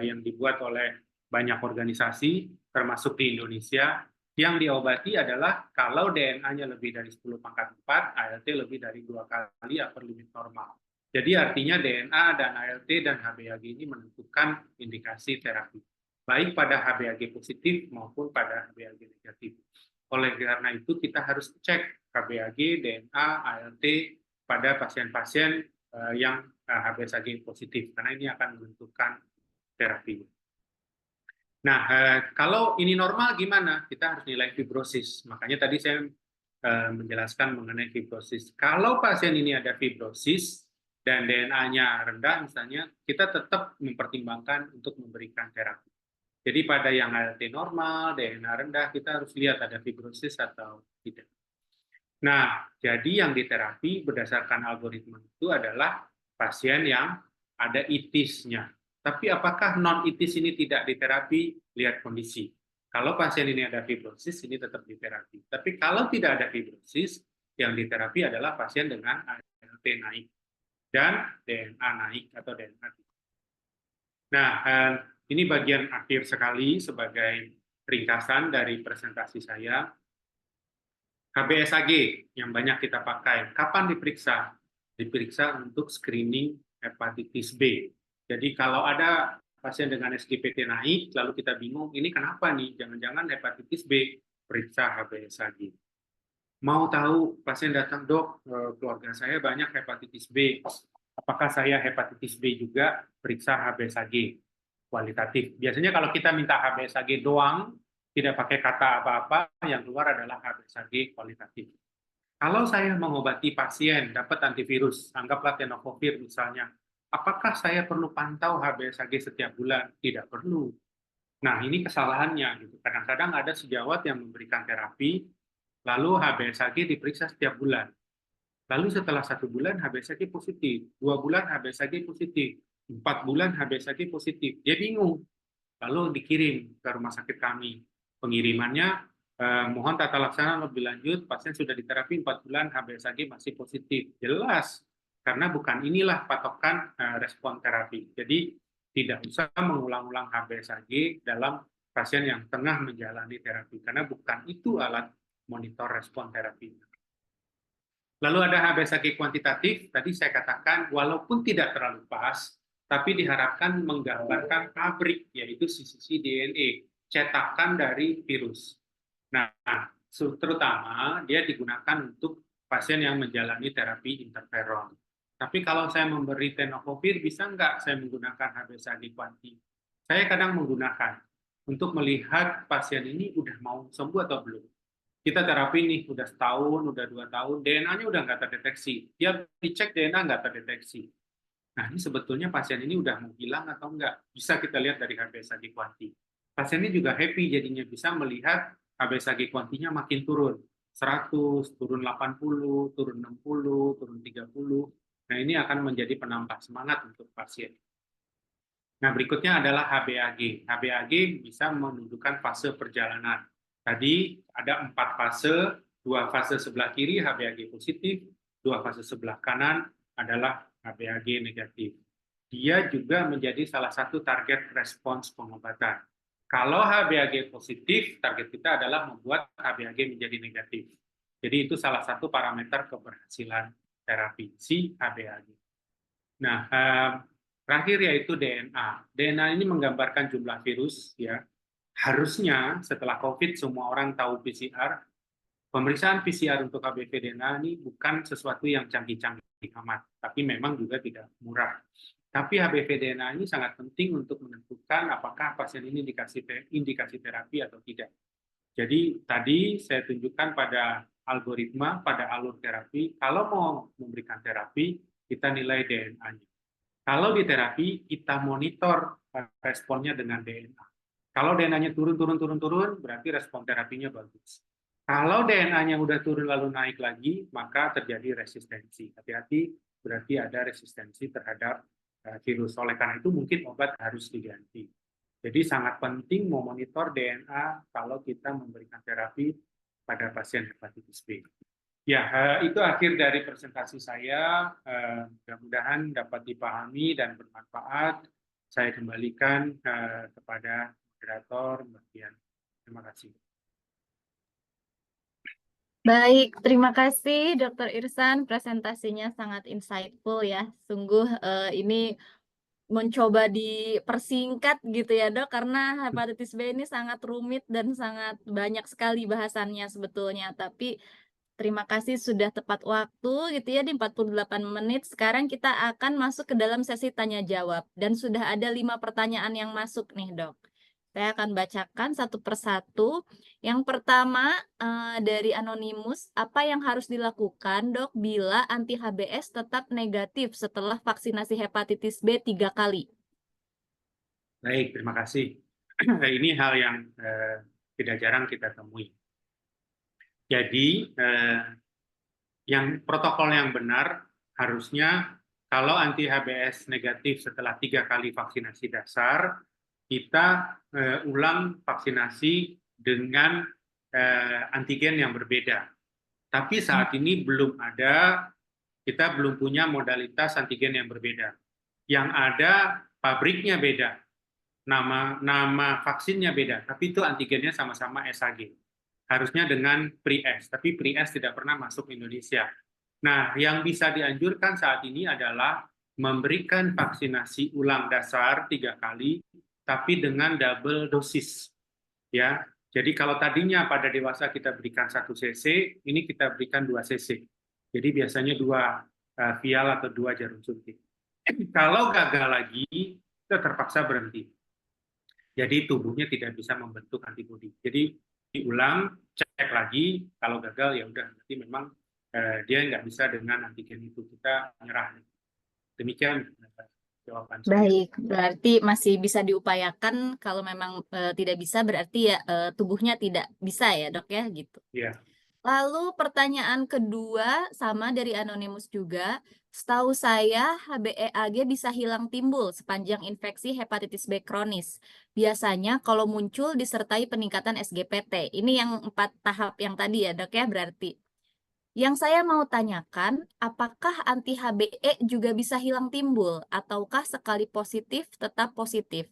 yang dibuat oleh banyak organisasi, termasuk di Indonesia, yang diobati adalah kalau DNA-nya lebih dari 10 pangkat 4, ALT lebih dari 2 kali upper limit normal. Jadi artinya DNA dan ALT dan HBAG ini menentukan indikasi terapi, baik pada HBAG positif maupun pada HBAG negatif. Oleh karena itu kita harus cek HBAG, DNA, ALT pada pasien-pasien yang HBsAg positif, karena ini akan menentukan terapi. Nah, kalau ini normal gimana? Kita harus nilai fibrosis. Makanya tadi saya menjelaskan mengenai fibrosis. Kalau pasien ini ada fibrosis dan DNA-nya rendah misalnya, kita tetap mempertimbangkan untuk memberikan terapi. Jadi pada yang ALT normal, DNA rendah, kita harus lihat ada fibrosis atau tidak. Nah, jadi yang diterapi berdasarkan algoritma itu adalah pasien yang ada itisnya. Tapi apakah non-itis ini tidak diterapi? Lihat kondisi. Kalau pasien ini ada fibrosis, ini tetap diterapi. Tapi kalau tidak ada fibrosis, yang diterapi adalah pasien dengan ALT naik dan DNA naik atau DNA tinggi. Nah, ini bagian akhir sekali sebagai ringkasan dari presentasi saya. HBsAg yang banyak kita pakai. Kapan diperiksa? Diperiksa untuk screening hepatitis B. Jadi kalau ada pasien dengan SGPT naik, lalu kita bingung, ini kenapa nih? Jangan-jangan hepatitis B, periksa HBsAg. Mau tahu, pasien datang, dok, keluarga saya banyak hepatitis B. Apakah saya hepatitis B juga? Periksa HBsAg kualitatif. Biasanya kalau kita minta HBsAg doang, tidak pakai kata apa-apa, yang keluar adalah HBsAg kualitatif. Kalau saya mengobati pasien, dapat antivirus, anggaplah tenofovir misalnya, apakah saya perlu pantau HBsAg setiap bulan? Tidak perlu. Nah, ini kesalahannya. Gitu. Kadang-kadang ada sejawat yang memberikan terapi, lalu HBsAg diperiksa setiap bulan. Lalu setelah 1 bulan HBsAg positif, 2 bulan HBsAg positif, 4 bulan HBsAg positif. Dia bingung. Lalu dikirim ke rumah sakit kami. Pengirimannya, mohon tata laksana lebih lanjut, pasien sudah diterapi 4 bulan, HBsAg masih positif. Jelas, karena bukan inilah patokan respon terapi. Jadi, tidak usah mengulang-ulang HBsAg dalam pasien yang tengah menjalani terapi, karena bukan itu alat monitor respon terapi. Lalu ada HBsAg kuantitatif, tadi saya katakan, walaupun tidak terlalu pas, tapi diharapkan menggambarkan pabrik, yaitu sisi DNA, cetakan dari virus. Nah, terutama dia digunakan untuk pasien yang menjalani terapi interferon. Tapi kalau saya memberi tenofovir, bisa nggak saya menggunakan HbA1c kuanti? Saya kadang menggunakan untuk melihat pasien ini udah mau sembuh atau belum. Kita terapi nih udah setahun, udah 2 tahun, DNA-nya udah nggak terdeteksi. Dia dicek DNA nggak terdeteksi. Nah, ini sebetulnya pasien ini udah mau hilang atau enggak? Bisa kita lihat dari HbA1c kuanti. Pasien ini juga happy jadinya bisa melihat HbA1c kuantinya makin turun. 100, turun 80, turun 60, turun 30. Nah, ini akan menjadi penambah semangat untuk pasien. Nah, berikutnya adalah HbAg. HbAg bisa menunjukkan fase perjalanan. Tadi ada 4 fase, 2 fase sebelah kiri HbAg positif, 2 fase sebelah kanan adalah HbAg negatif. Dia juga menjadi salah satu target respons pengobatan. Kalau HbAg positif, target kita adalah membuat HbAg menjadi negatif. Jadi itu salah satu parameter keberhasilan terapi, si HbAg. Nah, terakhir yaitu DNA. DNA ini menggambarkan jumlah virus, ya. Harusnya setelah COVID semua orang tahu PCR. Pemeriksaan PCR untuk HBV DNA ini bukan sesuatu yang canggih-canggih amat, tapi memang juga tidak murah. Tapi HBV DNA ini sangat penting untuk menentukan apakah pasien ini indikasi terapi atau tidak. Jadi tadi saya tunjukkan pada algoritma, pada alur terapi, kalau mau memberikan terapi, kita nilai DNA-nya. Kalau di terapi, kita monitor responnya dengan DNA. Kalau DNA-nya turun, berarti respon terapinya bagus. Kalau DNA-nya udah turun lalu naik lagi, maka terjadi resistensi. Hati-hati, berarti ada resistensi terhadap virus. Oleh karena itu mungkin obat harus diganti. Jadi sangat penting memonitor DNA kalau kita memberikan terapi pada pasien hepatitis B. Ya, itu akhir dari presentasi saya. Mudah-mudahan dapat dipahami dan bermanfaat. Saya kembalikan kepada moderator, Mbak Dian. Terima kasih. Baik, terima kasih Dr. Irsan. Presentasinya sangat insightful ya. Sungguh ini mencoba dipersingkat gitu ya Dok, karena hepatitis B ini sangat rumit dan sangat banyak sekali bahasannya sebetulnya. Tapi terima kasih sudah tepat waktu gitu ya di 48 menit. Sekarang kita akan masuk ke dalam sesi tanya jawab dan sudah ada 5 pertanyaan yang masuk nih Dok. Saya akan bacakan satu persatu. Yang pertama dari Anonymous, apa yang harus dilakukan Dok bila anti-HBS tetap negatif setelah vaksinasi hepatitis B 3 kali? Baik, terima kasih. Ini hal yang tidak jarang kita temui. Jadi, yang protokol yang benar harusnya kalau anti-HBS negatif setelah 3 kali vaksinasi dasar, kita ulang vaksinasi dengan antigen yang berbeda. Tapi saat ini belum ada, kita belum punya modalitas antigen yang berbeda. Yang ada pabriknya beda, nama vaksinnya beda, tapi itu antigennya sama-sama SAG. Harusnya dengan pre-S, tapi pre-S tidak pernah masuk Indonesia. Nah, yang bisa dianjurkan saat ini adalah memberikan vaksinasi ulang dasar 3 kali, tapi dengan double dosis. Ya, jadi kalau tadinya pada dewasa kita berikan 1 cc, ini kita berikan 2 cc. Jadi biasanya 2 vial atau 2 jarum suntik. Kalau gagal lagi, kita terpaksa berhenti. Jadi tubuhnya tidak bisa membentuk antibodi. Jadi diulang, cek lagi, kalau gagal ya udah, berarti memang dia nggak bisa dengan antigen itu, kita menyerah. Demikian jawaban saya. Baik, berarti masih bisa diupayakan. Kalau memang tidak bisa, berarti ya tubuhnya tidak bisa ya Dok ya gitu. Ya. Lalu pertanyaan kedua sama dari Anonymous juga. Setahu saya HbEAg bisa hilang timbul sepanjang infeksi hepatitis B kronis. Biasanya kalau muncul disertai peningkatan SGPT. Ini yang 4 tahap yang tadi ya Dok ya berarti. Yang saya mau tanyakan, apakah anti-HbE juga bisa hilang timbul ataukah sekali positif tetap positif?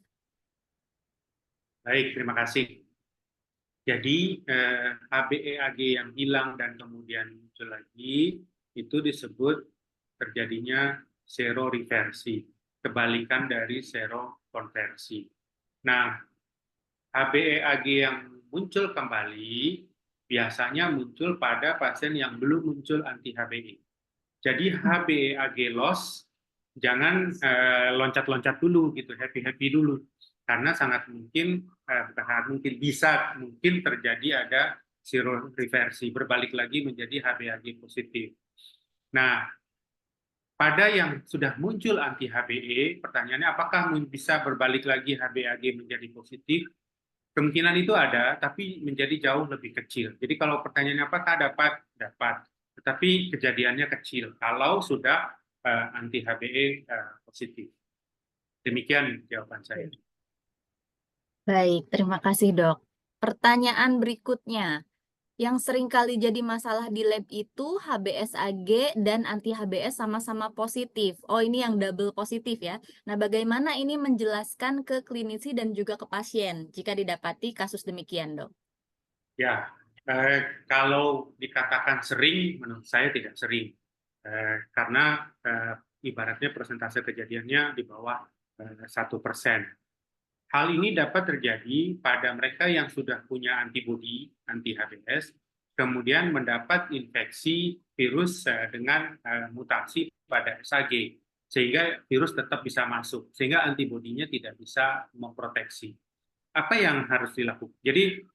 Baik, terima kasih. Jadi HbEAg yang hilang dan kemudian muncul lagi itu disebut terjadinya seroreversi, kebalikan dari serokonversi. Nah, HbEAg yang muncul kembali biasanya muncul pada pasien yang belum muncul anti-HBE. Jadi HBeAg loss jangan loncat-loncat dulu gitu, happy-happy dulu. Karena sangat mungkin, bukan sangat mungkin, bisa mungkin terjadi ada seroreversi, berbalik lagi menjadi HBeAg positif. Nah, pada yang sudah muncul anti-HBe, pertanyaannya apakah bisa berbalik lagi HBeAg menjadi positif? Kemungkinan itu ada, tapi menjadi jauh lebih kecil. Jadi kalau pertanyaannya apakah dapat? Dapat. Tetapi kejadiannya kecil kalau sudah anti-HBe positif. Demikian jawaban saya. Baik, terima kasih dok. Pertanyaan berikutnya, yang sering kali jadi masalah di lab itu HBsAg dan anti-HBs sama-sama positif. Oh, ini yang double positif ya. Nah, bagaimana ini menjelaskan ke klinisi dan juga ke pasien jika didapati kasus demikian, dok? Ya, kalau dikatakan sering, menurut saya tidak sering. Karena ibaratnya persentase kejadiannya di bawah 1%. Hal ini dapat terjadi pada mereka yang sudah punya antibodi anti-HBs, kemudian mendapat infeksi virus dengan mutasi pada SAG, sehingga virus tetap bisa masuk, sehingga antibodinya tidak bisa memproteksi. Apa yang harus dilakukan? Jadi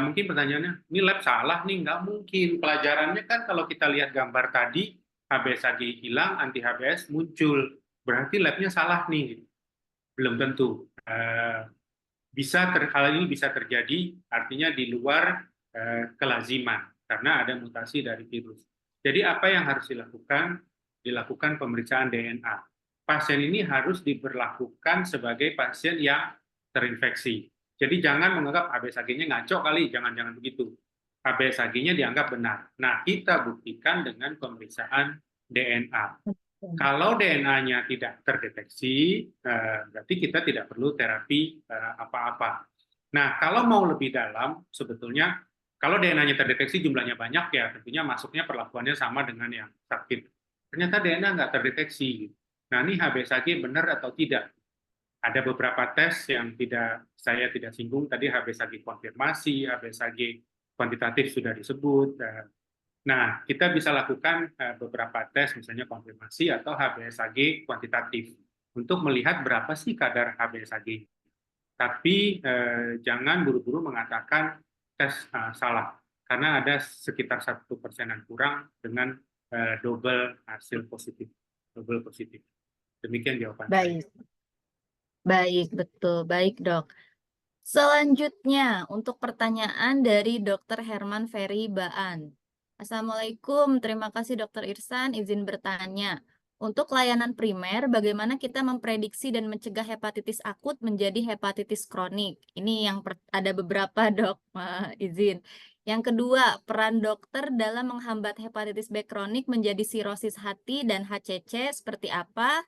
mungkin pertanyaannya, ini lab salah nih? Nggak mungkin. Pelajarannya kan kalau kita lihat gambar tadi, HBsAg hilang, anti-HBs muncul. Berarti labnya salah nih. Belum tentu. Hal ini bisa terjadi artinya di luar kelaziman karena ada mutasi dari virus. Jadi apa yang harus dilakukan? Dilakukan pemeriksaan DNA. Pasien ini harus diberlakukan sebagai pasien yang terinfeksi. Jadi jangan menganggap HBsAg-nya ngaco kali, jangan begitu. HBsAg-nya dianggap benar. Nah, kita buktikan dengan pemeriksaan DNA. Kalau DNA-nya tidak terdeteksi, berarti kita tidak perlu terapi apa-apa. Nah, kalau mau lebih dalam, sebetulnya kalau DNA-nya terdeteksi jumlahnya banyak, ya tentunya masuknya perlakuannya sama dengan yang sakit. Ternyata DNA nggak terdeteksi. Nah, ini HBsAg benar atau tidak? Ada beberapa tes yang saya tidak singgung tadi, HBsAg konfirmasi, HBsAg kuantitatif sudah disebut. Nah, kita bisa lakukan beberapa tes, misalnya konfirmasi atau HBsAg kuantitatif, untuk melihat berapa sih kadar HBsAg. Tapi jangan buru-buru mengatakan tes salah, karena ada sekitar 1%-an kurang dengan double hasil positif, double positif. Demikian jawaban saya. Baik, baik, betul. Baik, dok. Selanjutnya, untuk pertanyaan dari Dr. Herman Ferry Baan. Assalamualaikum, terima kasih Dr. Irsan, izin bertanya. Untuk layanan primer, bagaimana kita memprediksi dan mencegah hepatitis akut menjadi hepatitis kronik? Ini yang ada beberapa dok, izin. Yang kedua, peran dokter dalam menghambat hepatitis B kronik menjadi sirosis hati dan HCC seperti apa?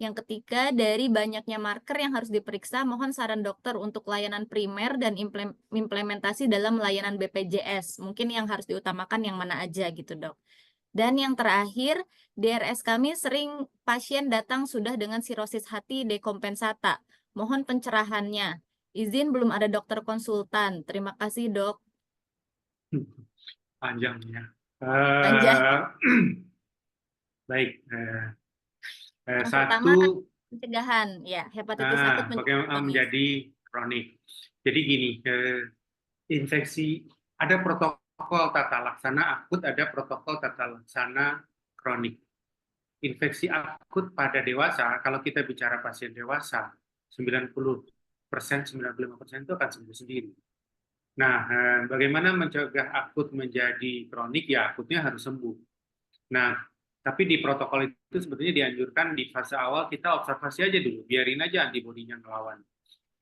Yang ketiga, dari banyaknya marker yang harus diperiksa, mohon saran dokter untuk layanan primer dan implementasi dalam layanan BPJS. Mungkin yang harus diutamakan yang mana aja gitu, dok. Dan yang terakhir, DRS kami sering pasien datang sudah dengan sirosis hati dekompensata. Mohon pencerahannya. Izin belum ada dokter konsultan. Terima kasih, dok. Panjangnya. Panjang. Baik. Yang pertama, pencegahan ya hepatitis akut bagaimana menjadi kronik. Jadi gini, infeksi ada protokol tata laksana akut, ada protokol tata laksana kronik. Infeksi akut pada dewasa, kalau kita bicara pasien dewasa, 90%, 95% itu akan sembuh sendiri. Nah, bagaimana mencegah akut menjadi kronik? Ya, akutnya harus sembuh. Nah, tapi di protokol itu sebetulnya dianjurkan di fase awal kita observasi aja dulu, biarin aja antibodinya ngelawan.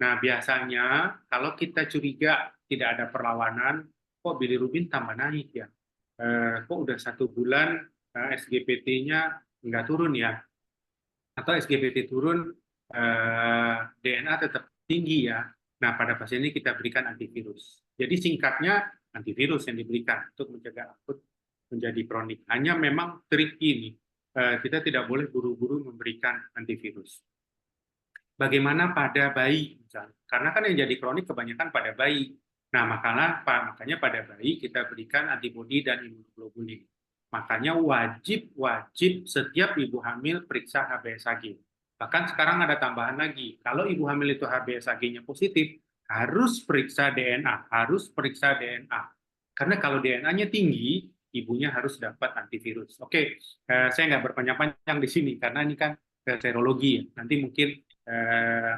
Nah, biasanya kalau kita curiga tidak ada perlawanan, kok bilirubin tambah naik ya? Kok udah 1 bulan SGPT-nya nggak turun ya? Atau SGPT turun, DNA tetap tinggi ya? Nah, pada pasien ini kita berikan antivirus. Jadi singkatnya, antivirus yang diberikan untuk mencegah akut menjadi kronik. Hanya memang tricky nih, kita tidak boleh buru-buru memberikan antivirus. Bagaimana pada bayi misalnya? Karena kan yang jadi kronik kebanyakan pada bayi. Nah, makanya pada bayi kita berikan antibodi dan imunoglobulin. Makanya wajib setiap ibu hamil periksa HbSAg. Bahkan sekarang ada tambahan lagi, kalau ibu hamil itu HbSAg-nya positif, harus periksa DNA, Karena kalau DNA-nya tinggi, ibunya harus dapat antivirus. Oke, saya nggak berpanjang-panjang di sini karena ini kan serologi ya. Nanti mungkin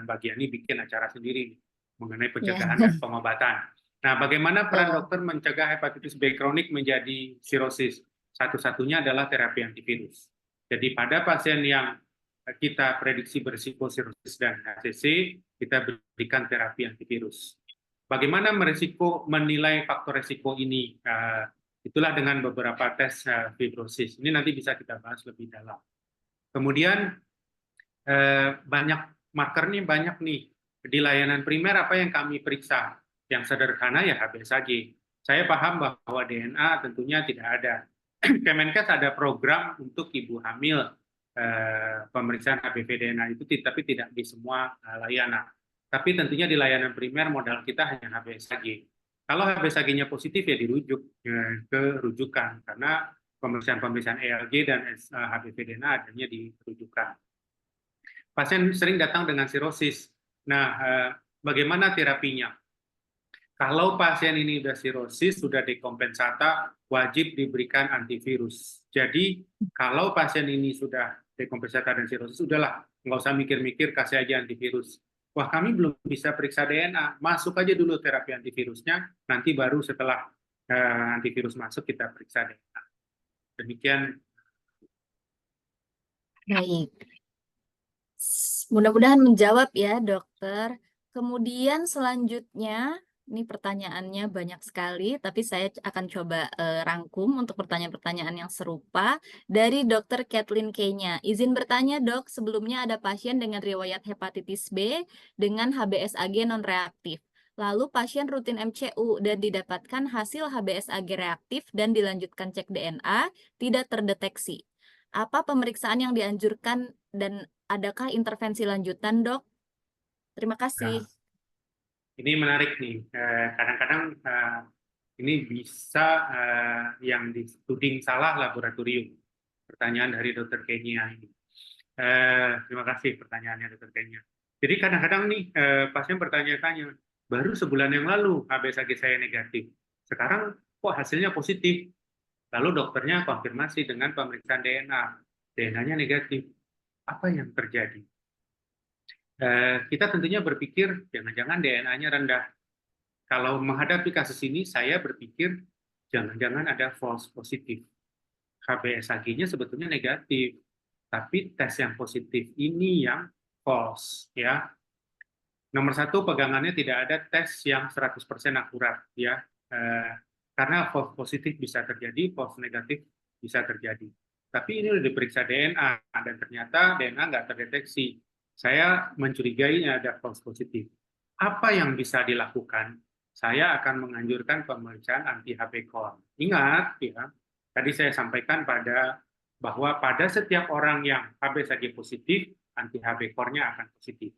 Mbak Giani bikin acara sendiri mengenai Ya, pencegahan dan pengobatan. Nah, bagaimana peran betul. dokter mencegah hepatitis B kronik menjadi sirosis? Satu-satunya adalah terapi antivirus. Jadi pada pasien yang kita prediksi berisiko sirosis dan HCC, kita berikan terapi antivirus. Bagaimana menilai faktor resiko ini? Itulah dengan beberapa tes fibrosis. Ini nanti bisa kita bahas lebih dalam. Kemudian banyak marker nih, banyak nih. Di layanan primer apa yang kami periksa? Yang sederhana ya HbSAg. Saya paham bahwa DNA tentunya tidak ada. Kemenkes ada program untuk ibu hamil pemeriksaan HBV DNA itu, tapi tidak di semua layanan. Tapi tentunya di layanan primer modal kita hanya HbSAg. Kalau HbSAg-nya positif ya dirujuk ke rujukan karena pemeriksaan ELG dan HBV DNA adanya di rujukan. Pasien sering datang dengan sirosis. Nah, bagaimana terapinya? Kalau pasien ini sudah sirosis, sudah dekompensata, wajib diberikan antivirus. Jadi, kalau pasien ini sudah dekompensata dan sirosis, udahlah, nggak usah mikir-mikir, kasih aja antivirus. Wah, kami belum bisa periksa DNA, masuk aja dulu terapi antivirusnya, nanti baru setelah antivirus masuk kita periksa DNA. Demikian. Baik. Mudah-mudahan menjawab ya, dokter. Kemudian selanjutnya, ini pertanyaannya banyak sekali, tapi saya akan coba rangkum untuk pertanyaan-pertanyaan yang serupa dari dokter Kathleen Kenya. Izin bertanya, dok, sebelumnya ada pasien dengan riwayat hepatitis B dengan HbSAg non-reaktif. Lalu pasien rutin MCU dan didapatkan hasil HbSAg reaktif dan dilanjutkan cek DNA, tidak terdeteksi. Apa pemeriksaan yang dianjurkan dan adakah intervensi lanjutan, dok? Terima kasih. Nah, ini menarik nih. Kadang-kadang ini bisa yang dituding salah laboratorium. Pertanyaan dari Dr. Kenya ini. Terima kasih pertanyaannya Dr. Kenya. Jadi kadang-kadang nih pasien bertanya-tanya, baru sebulan yang lalu HbSAg saya negatif. Sekarang kok hasilnya positif? Lalu dokternya konfirmasi dengan pemeriksaan DNA. DNA-nya negatif. Apa yang terjadi? Kita tentunya berpikir jangan-jangan DNA-nya rendah. Kalau menghadapi kasus ini, saya berpikir jangan-jangan ada false positif. HbSAg-nya sebetulnya negatif, tapi tes yang positif ini yang false, ya. Nomor satu, pegangannya tidak ada tes yang 100% akurat, ya. Karena false positif bisa terjadi, false negatif bisa terjadi. Tapi ini sudah diperiksa DNA, dan ternyata DNA nggak terdeteksi. Saya mencurigai ada false positif. Apa yang bisa dilakukan? Saya akan menganjurkan pemeriksaan anti-HB core. Ingat, ya, tadi saya sampaikan bahwa pada setiap orang yang HbSAg positif, anti-HB core-nya akan positif.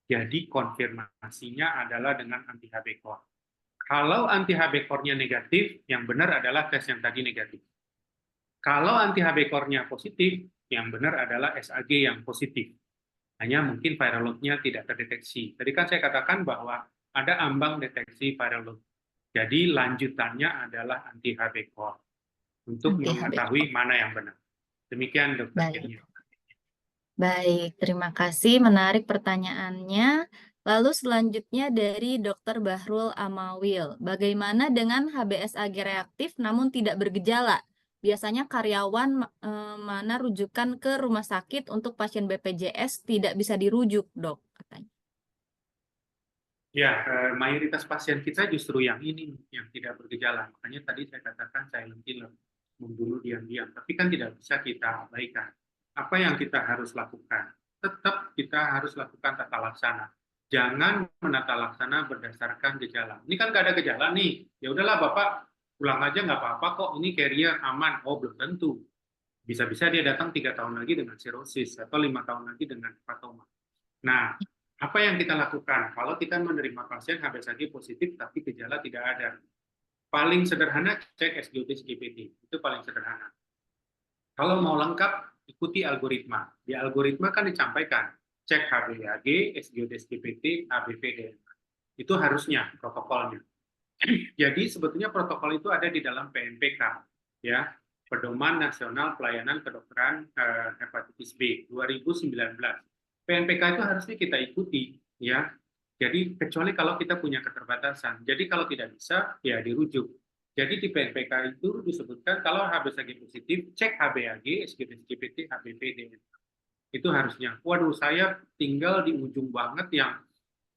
Jadi konfirmasinya adalah dengan anti-HB core. Kalau anti-HB core-nya negatif, yang benar adalah tes yang tadi negatif. Kalau anti-HB core-nya positif, yang benar adalah SAG yang positif. Hanya mungkin viral load-nya tidak terdeteksi. Tadi kan saya katakan bahwa ada ambang deteksi viral load. Jadi lanjutannya adalah anti-HB core untuk Anti-HB. mengetahui mana yang benar. Demikian Dr. Baik. Kenya. Baik, terima kasih. Menarik pertanyaannya. Lalu selanjutnya dari Dr. Bahrul Amawil. Bagaimana dengan HbSAg reaktif namun tidak bergejala? Biasanya karyawan mana rujukan ke rumah sakit untuk pasien BPJS tidak bisa dirujuk, dok, katanya. Ya, mayoritas pasien kita justru yang ini, yang tidak bergejala. Makanya tadi saya katakan silent killer, membunuh diam-diam. Tapi kan tidak bisa kita abaikan. Apa yang kita harus lakukan? Tetap kita harus lakukan tata laksana. Jangan menata laksana berdasarkan gejala. Ini kan nggak ada gejala nih. Ya udahlah Bapak, pulang aja nggak apa-apa kok. Ini carrier aman. Oh, belum tentu. Bisa-bisa dia datang 3 tahun lagi dengan sirosis atau 5 tahun lagi dengan hepatoma. Nah, Apa yang kita lakukan kalau kita menerima pasien HbSAg positif tapi gejala tidak ada? Paling sederhana cek SGOT-SGPT, itu paling sederhana. Kalau mau lengkap, ikuti algoritma. Di algoritma kan disampaikan, cek HbAg, SGOT-SGPT, HBV, DNA. Itu harusnya protokolnya. Jadi sebetulnya protokol itu ada di dalam PNPK, ya, Pedoman Nasional Pelayanan Kedokteran Hepatitis B 2019. PNPK itu harusnya kita ikuti, ya. Jadi kecuali kalau kita punya keterbatasan. Jadi kalau tidak bisa, ya dirujuk. Jadi di PNPK itu disebutkan kalau HbSAg positif, cek HbAg, SGOT-SGPT, HBV, DNA. Itu harusnya. Waduh, saya tinggal di ujung banget yang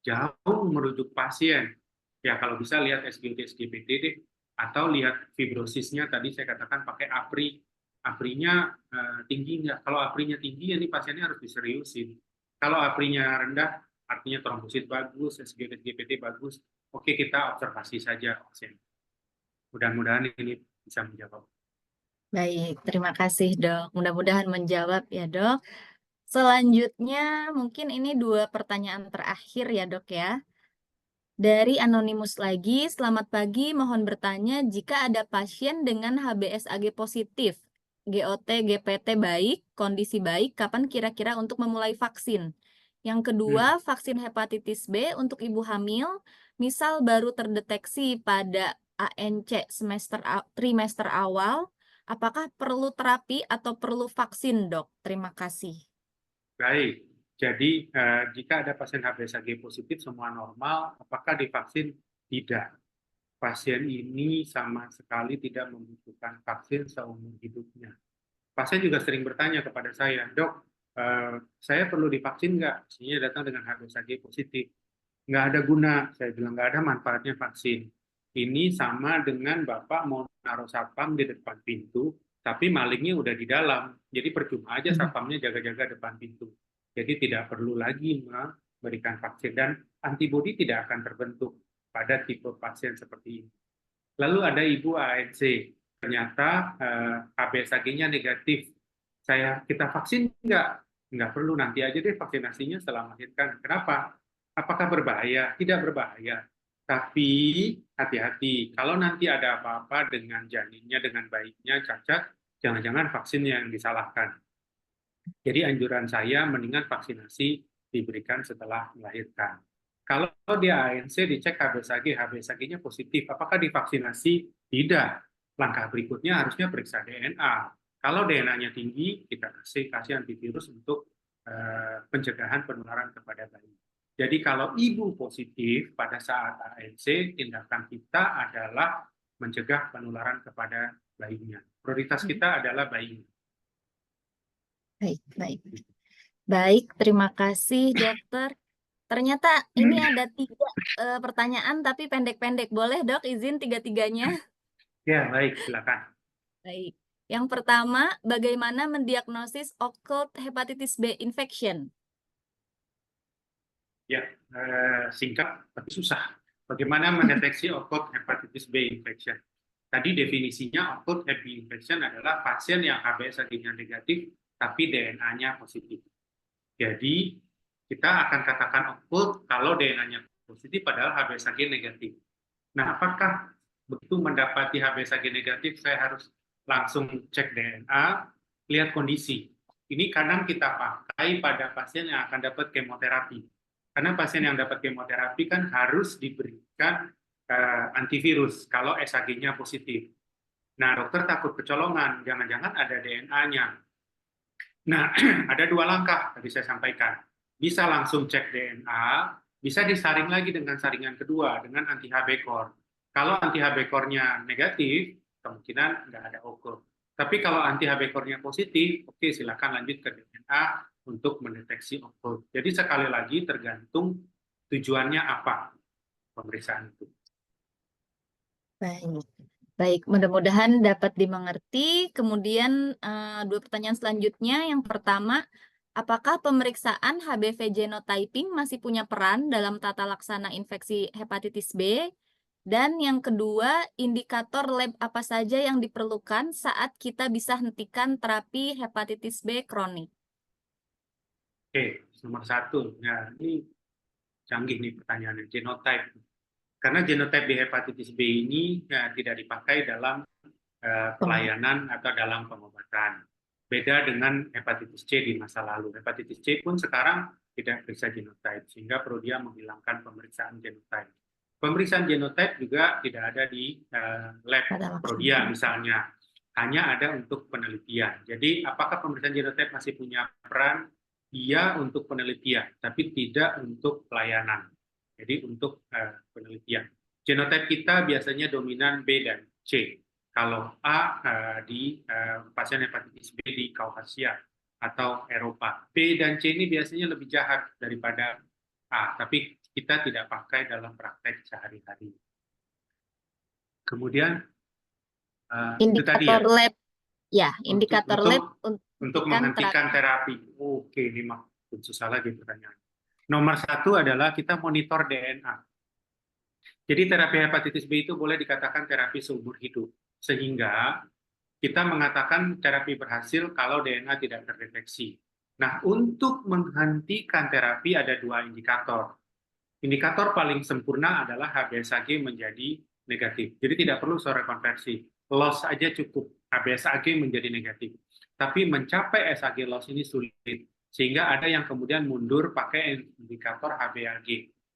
jauh merujuk pasien. Ya kalau bisa lihat SGOT-SGPT deh, atau lihat fibrosisnya tadi saya katakan pakai APRI. APRI-nya tinggi nggak? Kalau APRI-nya tinggi, ya ini pasiennya harus diseriusin. Kalau APRI-nya rendah, artinya trombosit bagus, SGOT-SGPT bagus, oke kita observasi saja pasien. Mudah-mudahan ini bisa menjawab. Baik, terima kasih dok. Mudah-mudahan menjawab ya dok. Selanjutnya mungkin ini 2 pertanyaan terakhir ya dok ya. Dari Anonimus lagi, selamat pagi, mohon bertanya jika ada pasien dengan HbSAg positif, GOT, GPT baik, kondisi baik, kapan kira-kira untuk memulai vaksin? Yang kedua, vaksin hepatitis B untuk ibu hamil, misal baru terdeteksi pada ANC trimester awal, apakah perlu terapi atau perlu vaksin, dok? Terima kasih. Baik, jadi jika ada pasien HbSAg positif semua normal, apakah divaksin? Tidak. Pasien ini sama sekali tidak membutuhkan vaksin seumur hidupnya. Pasien juga sering bertanya kepada saya, dok, saya perlu divaksin nggak? Pastinya datang dengan HbSAg positif. Nggak ada guna, saya bilang nggak ada manfaatnya vaksin. Ini sama dengan Bapak mau naruh satpam di depan pintu, tapi malingnya udah di dalam. Jadi percuma aja satpamnya jaga-jaga depan pintu. Jadi tidak perlu lagi memberikan vaksin dan antibodi tidak akan terbentuk pada tipe pasien seperti ini. Lalu ada ibu ANC, ternyata HbSAg-nya negatif. Kita vaksin nggak? Nggak perlu, nanti aja deh vaksinasinya setelah melahirkan. Kenapa? Apakah berbahaya? Tidak berbahaya. Tapi hati-hati, kalau nanti ada apa-apa dengan janinnya, dengan bayinya cacat, jangan-jangan vaksin yang disalahkan. Jadi anjuran saya mendingan vaksinasi diberikan setelah melahirkan. Kalau dia ANC dicek HbSAg-nya positif, apakah divaksinasi? Tidak. Langkah berikutnya harusnya periksa DNA. Kalau DNA-nya tinggi, kita kasih antivirus untuk pencegahan penularan kepada bayi. Jadi kalau ibu positif pada saat ANC, tindakan kita adalah mencegah penularan kepada bayinya. Prioritas kita adalah bayinya. Baik, baik. Baik, terima kasih dokter. Ternyata ini ada 3 pertanyaan tapi pendek-pendek. Boleh dok izin 3-tiganya? Ya, baik, silakan. Baik. Yang pertama, bagaimana mendiagnosis occult hepatitis B infection? Ya, singkat tapi susah. Bagaimana mendeteksi occult hepatitis B infection? Tadi definisinya occult HB infection adalah pasien yang HbSAg-nya negatif tapi DNA-nya positif. Jadi kita akan katakan occult kalau DNA-nya positif padahal HbSAg negatif. Nah, apakah begitu mendapati HbSAg negatif saya harus langsung cek DNA, lihat kondisi. Ini kadang kita pakai pada pasien yang akan dapat kemoterapi. Karena pasien yang dapat kemoterapi kan harus diberikan antivirus kalau SAG-nya positif. Nah, dokter takut kecolongan, jangan-jangan ada DNA-nya. Nah, ada 2 langkah tadi saya sampaikan. Bisa langsung cek DNA, bisa disaring lagi dengan saringan kedua, dengan anti-HB-core. Kalau anti-HB-core-nya negatif, kemungkinan nggak ada occult. Tapi kalau anti-HB-core-nya positif, oke, silakan lanjut ke DNA untuk mendeteksi occult. Jadi sekali lagi tergantung tujuannya apa pemeriksaan itu. Baik. Baik, mudah-mudahan dapat dimengerti. Kemudian 2 pertanyaan selanjutnya. Yang pertama, apakah pemeriksaan HBV genotyping masih punya peran dalam tata laksana infeksi hepatitis B? Dan yang kedua, indikator lab apa saja yang diperlukan saat kita bisa hentikan terapi hepatitis B kronik? Oke, nomor 1. Nah, ini canggih nih pertanyaannya, genotype. Karena genotype di hepatitis B ini tidak dipakai dalam pelayanan atau dalam pengobatan. Beda dengan hepatitis C di masa lalu. Hepatitis C pun sekarang tidak periksa genotype, sehingga Prodia menghilangkan pemeriksaan genotype. Pemeriksaan genotype juga tidak ada di lab Prodia misalnya, hanya ada untuk penelitian. Jadi apakah pemeriksaan genotype masih punya peran? Iya untuk penelitian, tapi tidak untuk pelayanan. Jadi untuk penelitian. Genotype kita biasanya dominan B dan C. Kalau A di pasien hepatitis B di Kaukasia atau Eropa. B dan C ini biasanya lebih jahat daripada A, tapi kita tidak pakai dalam praktek sehari-hari. Kemudian itu tadi ya. Indikator lab, ya, indikator lab untuk menghentikan terapi. Oke, ini mah susah lagi pertanyaan. Nomor 1 adalah kita monitor DNA. Jadi terapi hepatitis B itu boleh dikatakan terapi seumur hidup. Sehingga kita mengatakan terapi berhasil kalau DNA tidak terdeteksi. Nah, untuk menghentikan terapi ada 2 indikator. Indikator paling sempurna adalah HbSAg menjadi negatif. Jadi tidak perlu suara konversi. Loss aja cukup, HbSAg menjadi negatif. Tapi mencapai SAG loss ini sulit. Sehingga ada yang kemudian mundur pakai indikator HbAg.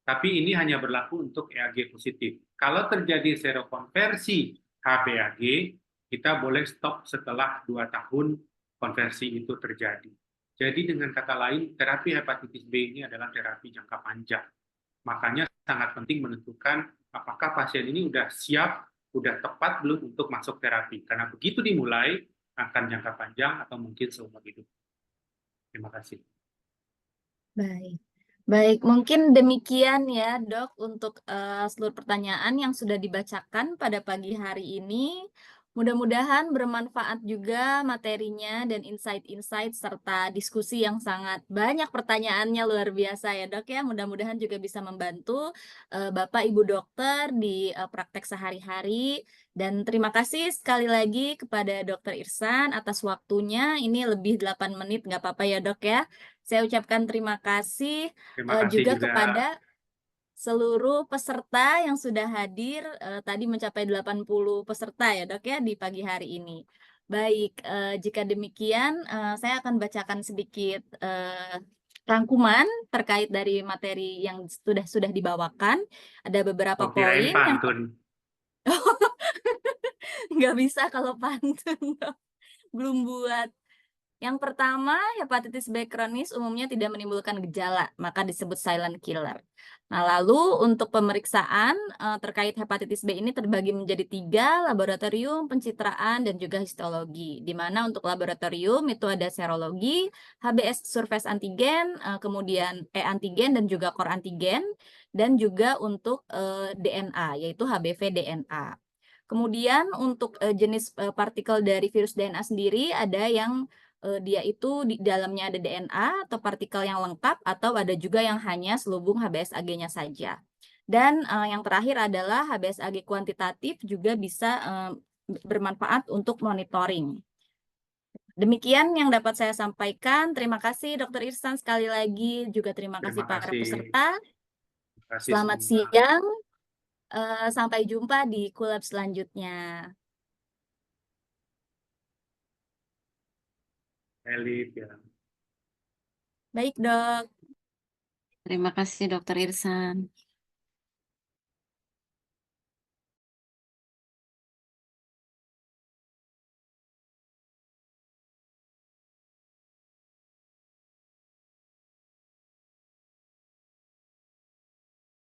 Tapi ini hanya berlaku untuk EAG positif. Kalau terjadi serokonversi HbAg, kita boleh stop setelah 2 tahun konversi itu terjadi. Jadi dengan kata lain, terapi hepatitis B ini adalah terapi jangka panjang. Makanya sangat penting menentukan apakah pasien ini sudah siap, sudah tepat belum untuk masuk terapi. Karena begitu dimulai, akan jangka panjang atau mungkin seumur hidup. Terima kasih. Baik. Baik, mungkin demikian ya, Dok, untuk seluruh pertanyaan yang sudah dibacakan pada pagi hari ini. Mudah-mudahan bermanfaat juga materinya dan insight-insight serta diskusi yang sangat banyak pertanyaannya luar biasa ya, Dok ya. Mudah-mudahan juga bisa membantu Bapak Ibu dokter di praktek sehari-hari. Dan terima kasih sekali lagi kepada Dokter Irsan atas waktunya. Ini lebih 8 menit, nggak apa-apa ya, Dok ya. Saya ucapkan terima kasih Terima kasih juga juga kepada seluruh peserta yang sudah hadir, tadi mencapai 80 peserta ya, Dok ya, di pagi hari ini. Baik, jika demikian, saya akan bacakan sedikit rangkuman terkait dari materi yang sudah dibawakan. Ada beberapa kirain poin yang pantun. nggak bisa kalau pantun, Dok. Belum buat. Yang pertama, hepatitis B kronis umumnya tidak menimbulkan gejala, maka disebut silent killer. Nah, lalu untuk pemeriksaan terkait hepatitis B ini terbagi menjadi 3, laboratorium, pencitraan, dan juga histologi. Di mana untuk laboratorium itu ada serologi, HBS surface antigen, kemudian E-antigen dan juga core antigen, dan juga untuk DNA, yaitu HBV DNA. Kemudian untuk jenis partikel dari virus DNA sendiri ada yang dia itu di dalamnya ada DNA atau partikel yang lengkap, atau ada juga yang hanya selubung HbSAg-nya saja. Dan yang terakhir adalah HbSAg kuantitatif juga bisa bermanfaat untuk monitoring. Demikian yang dapat saya sampaikan. Terima kasih Dr. Irsan sekali lagi, juga terima kasih para peserta. Selamat siang. Sampai jumpa di Kulab selanjutnya. Elit ya. Baik, Dok. Terima kasih, Dr. Irsan.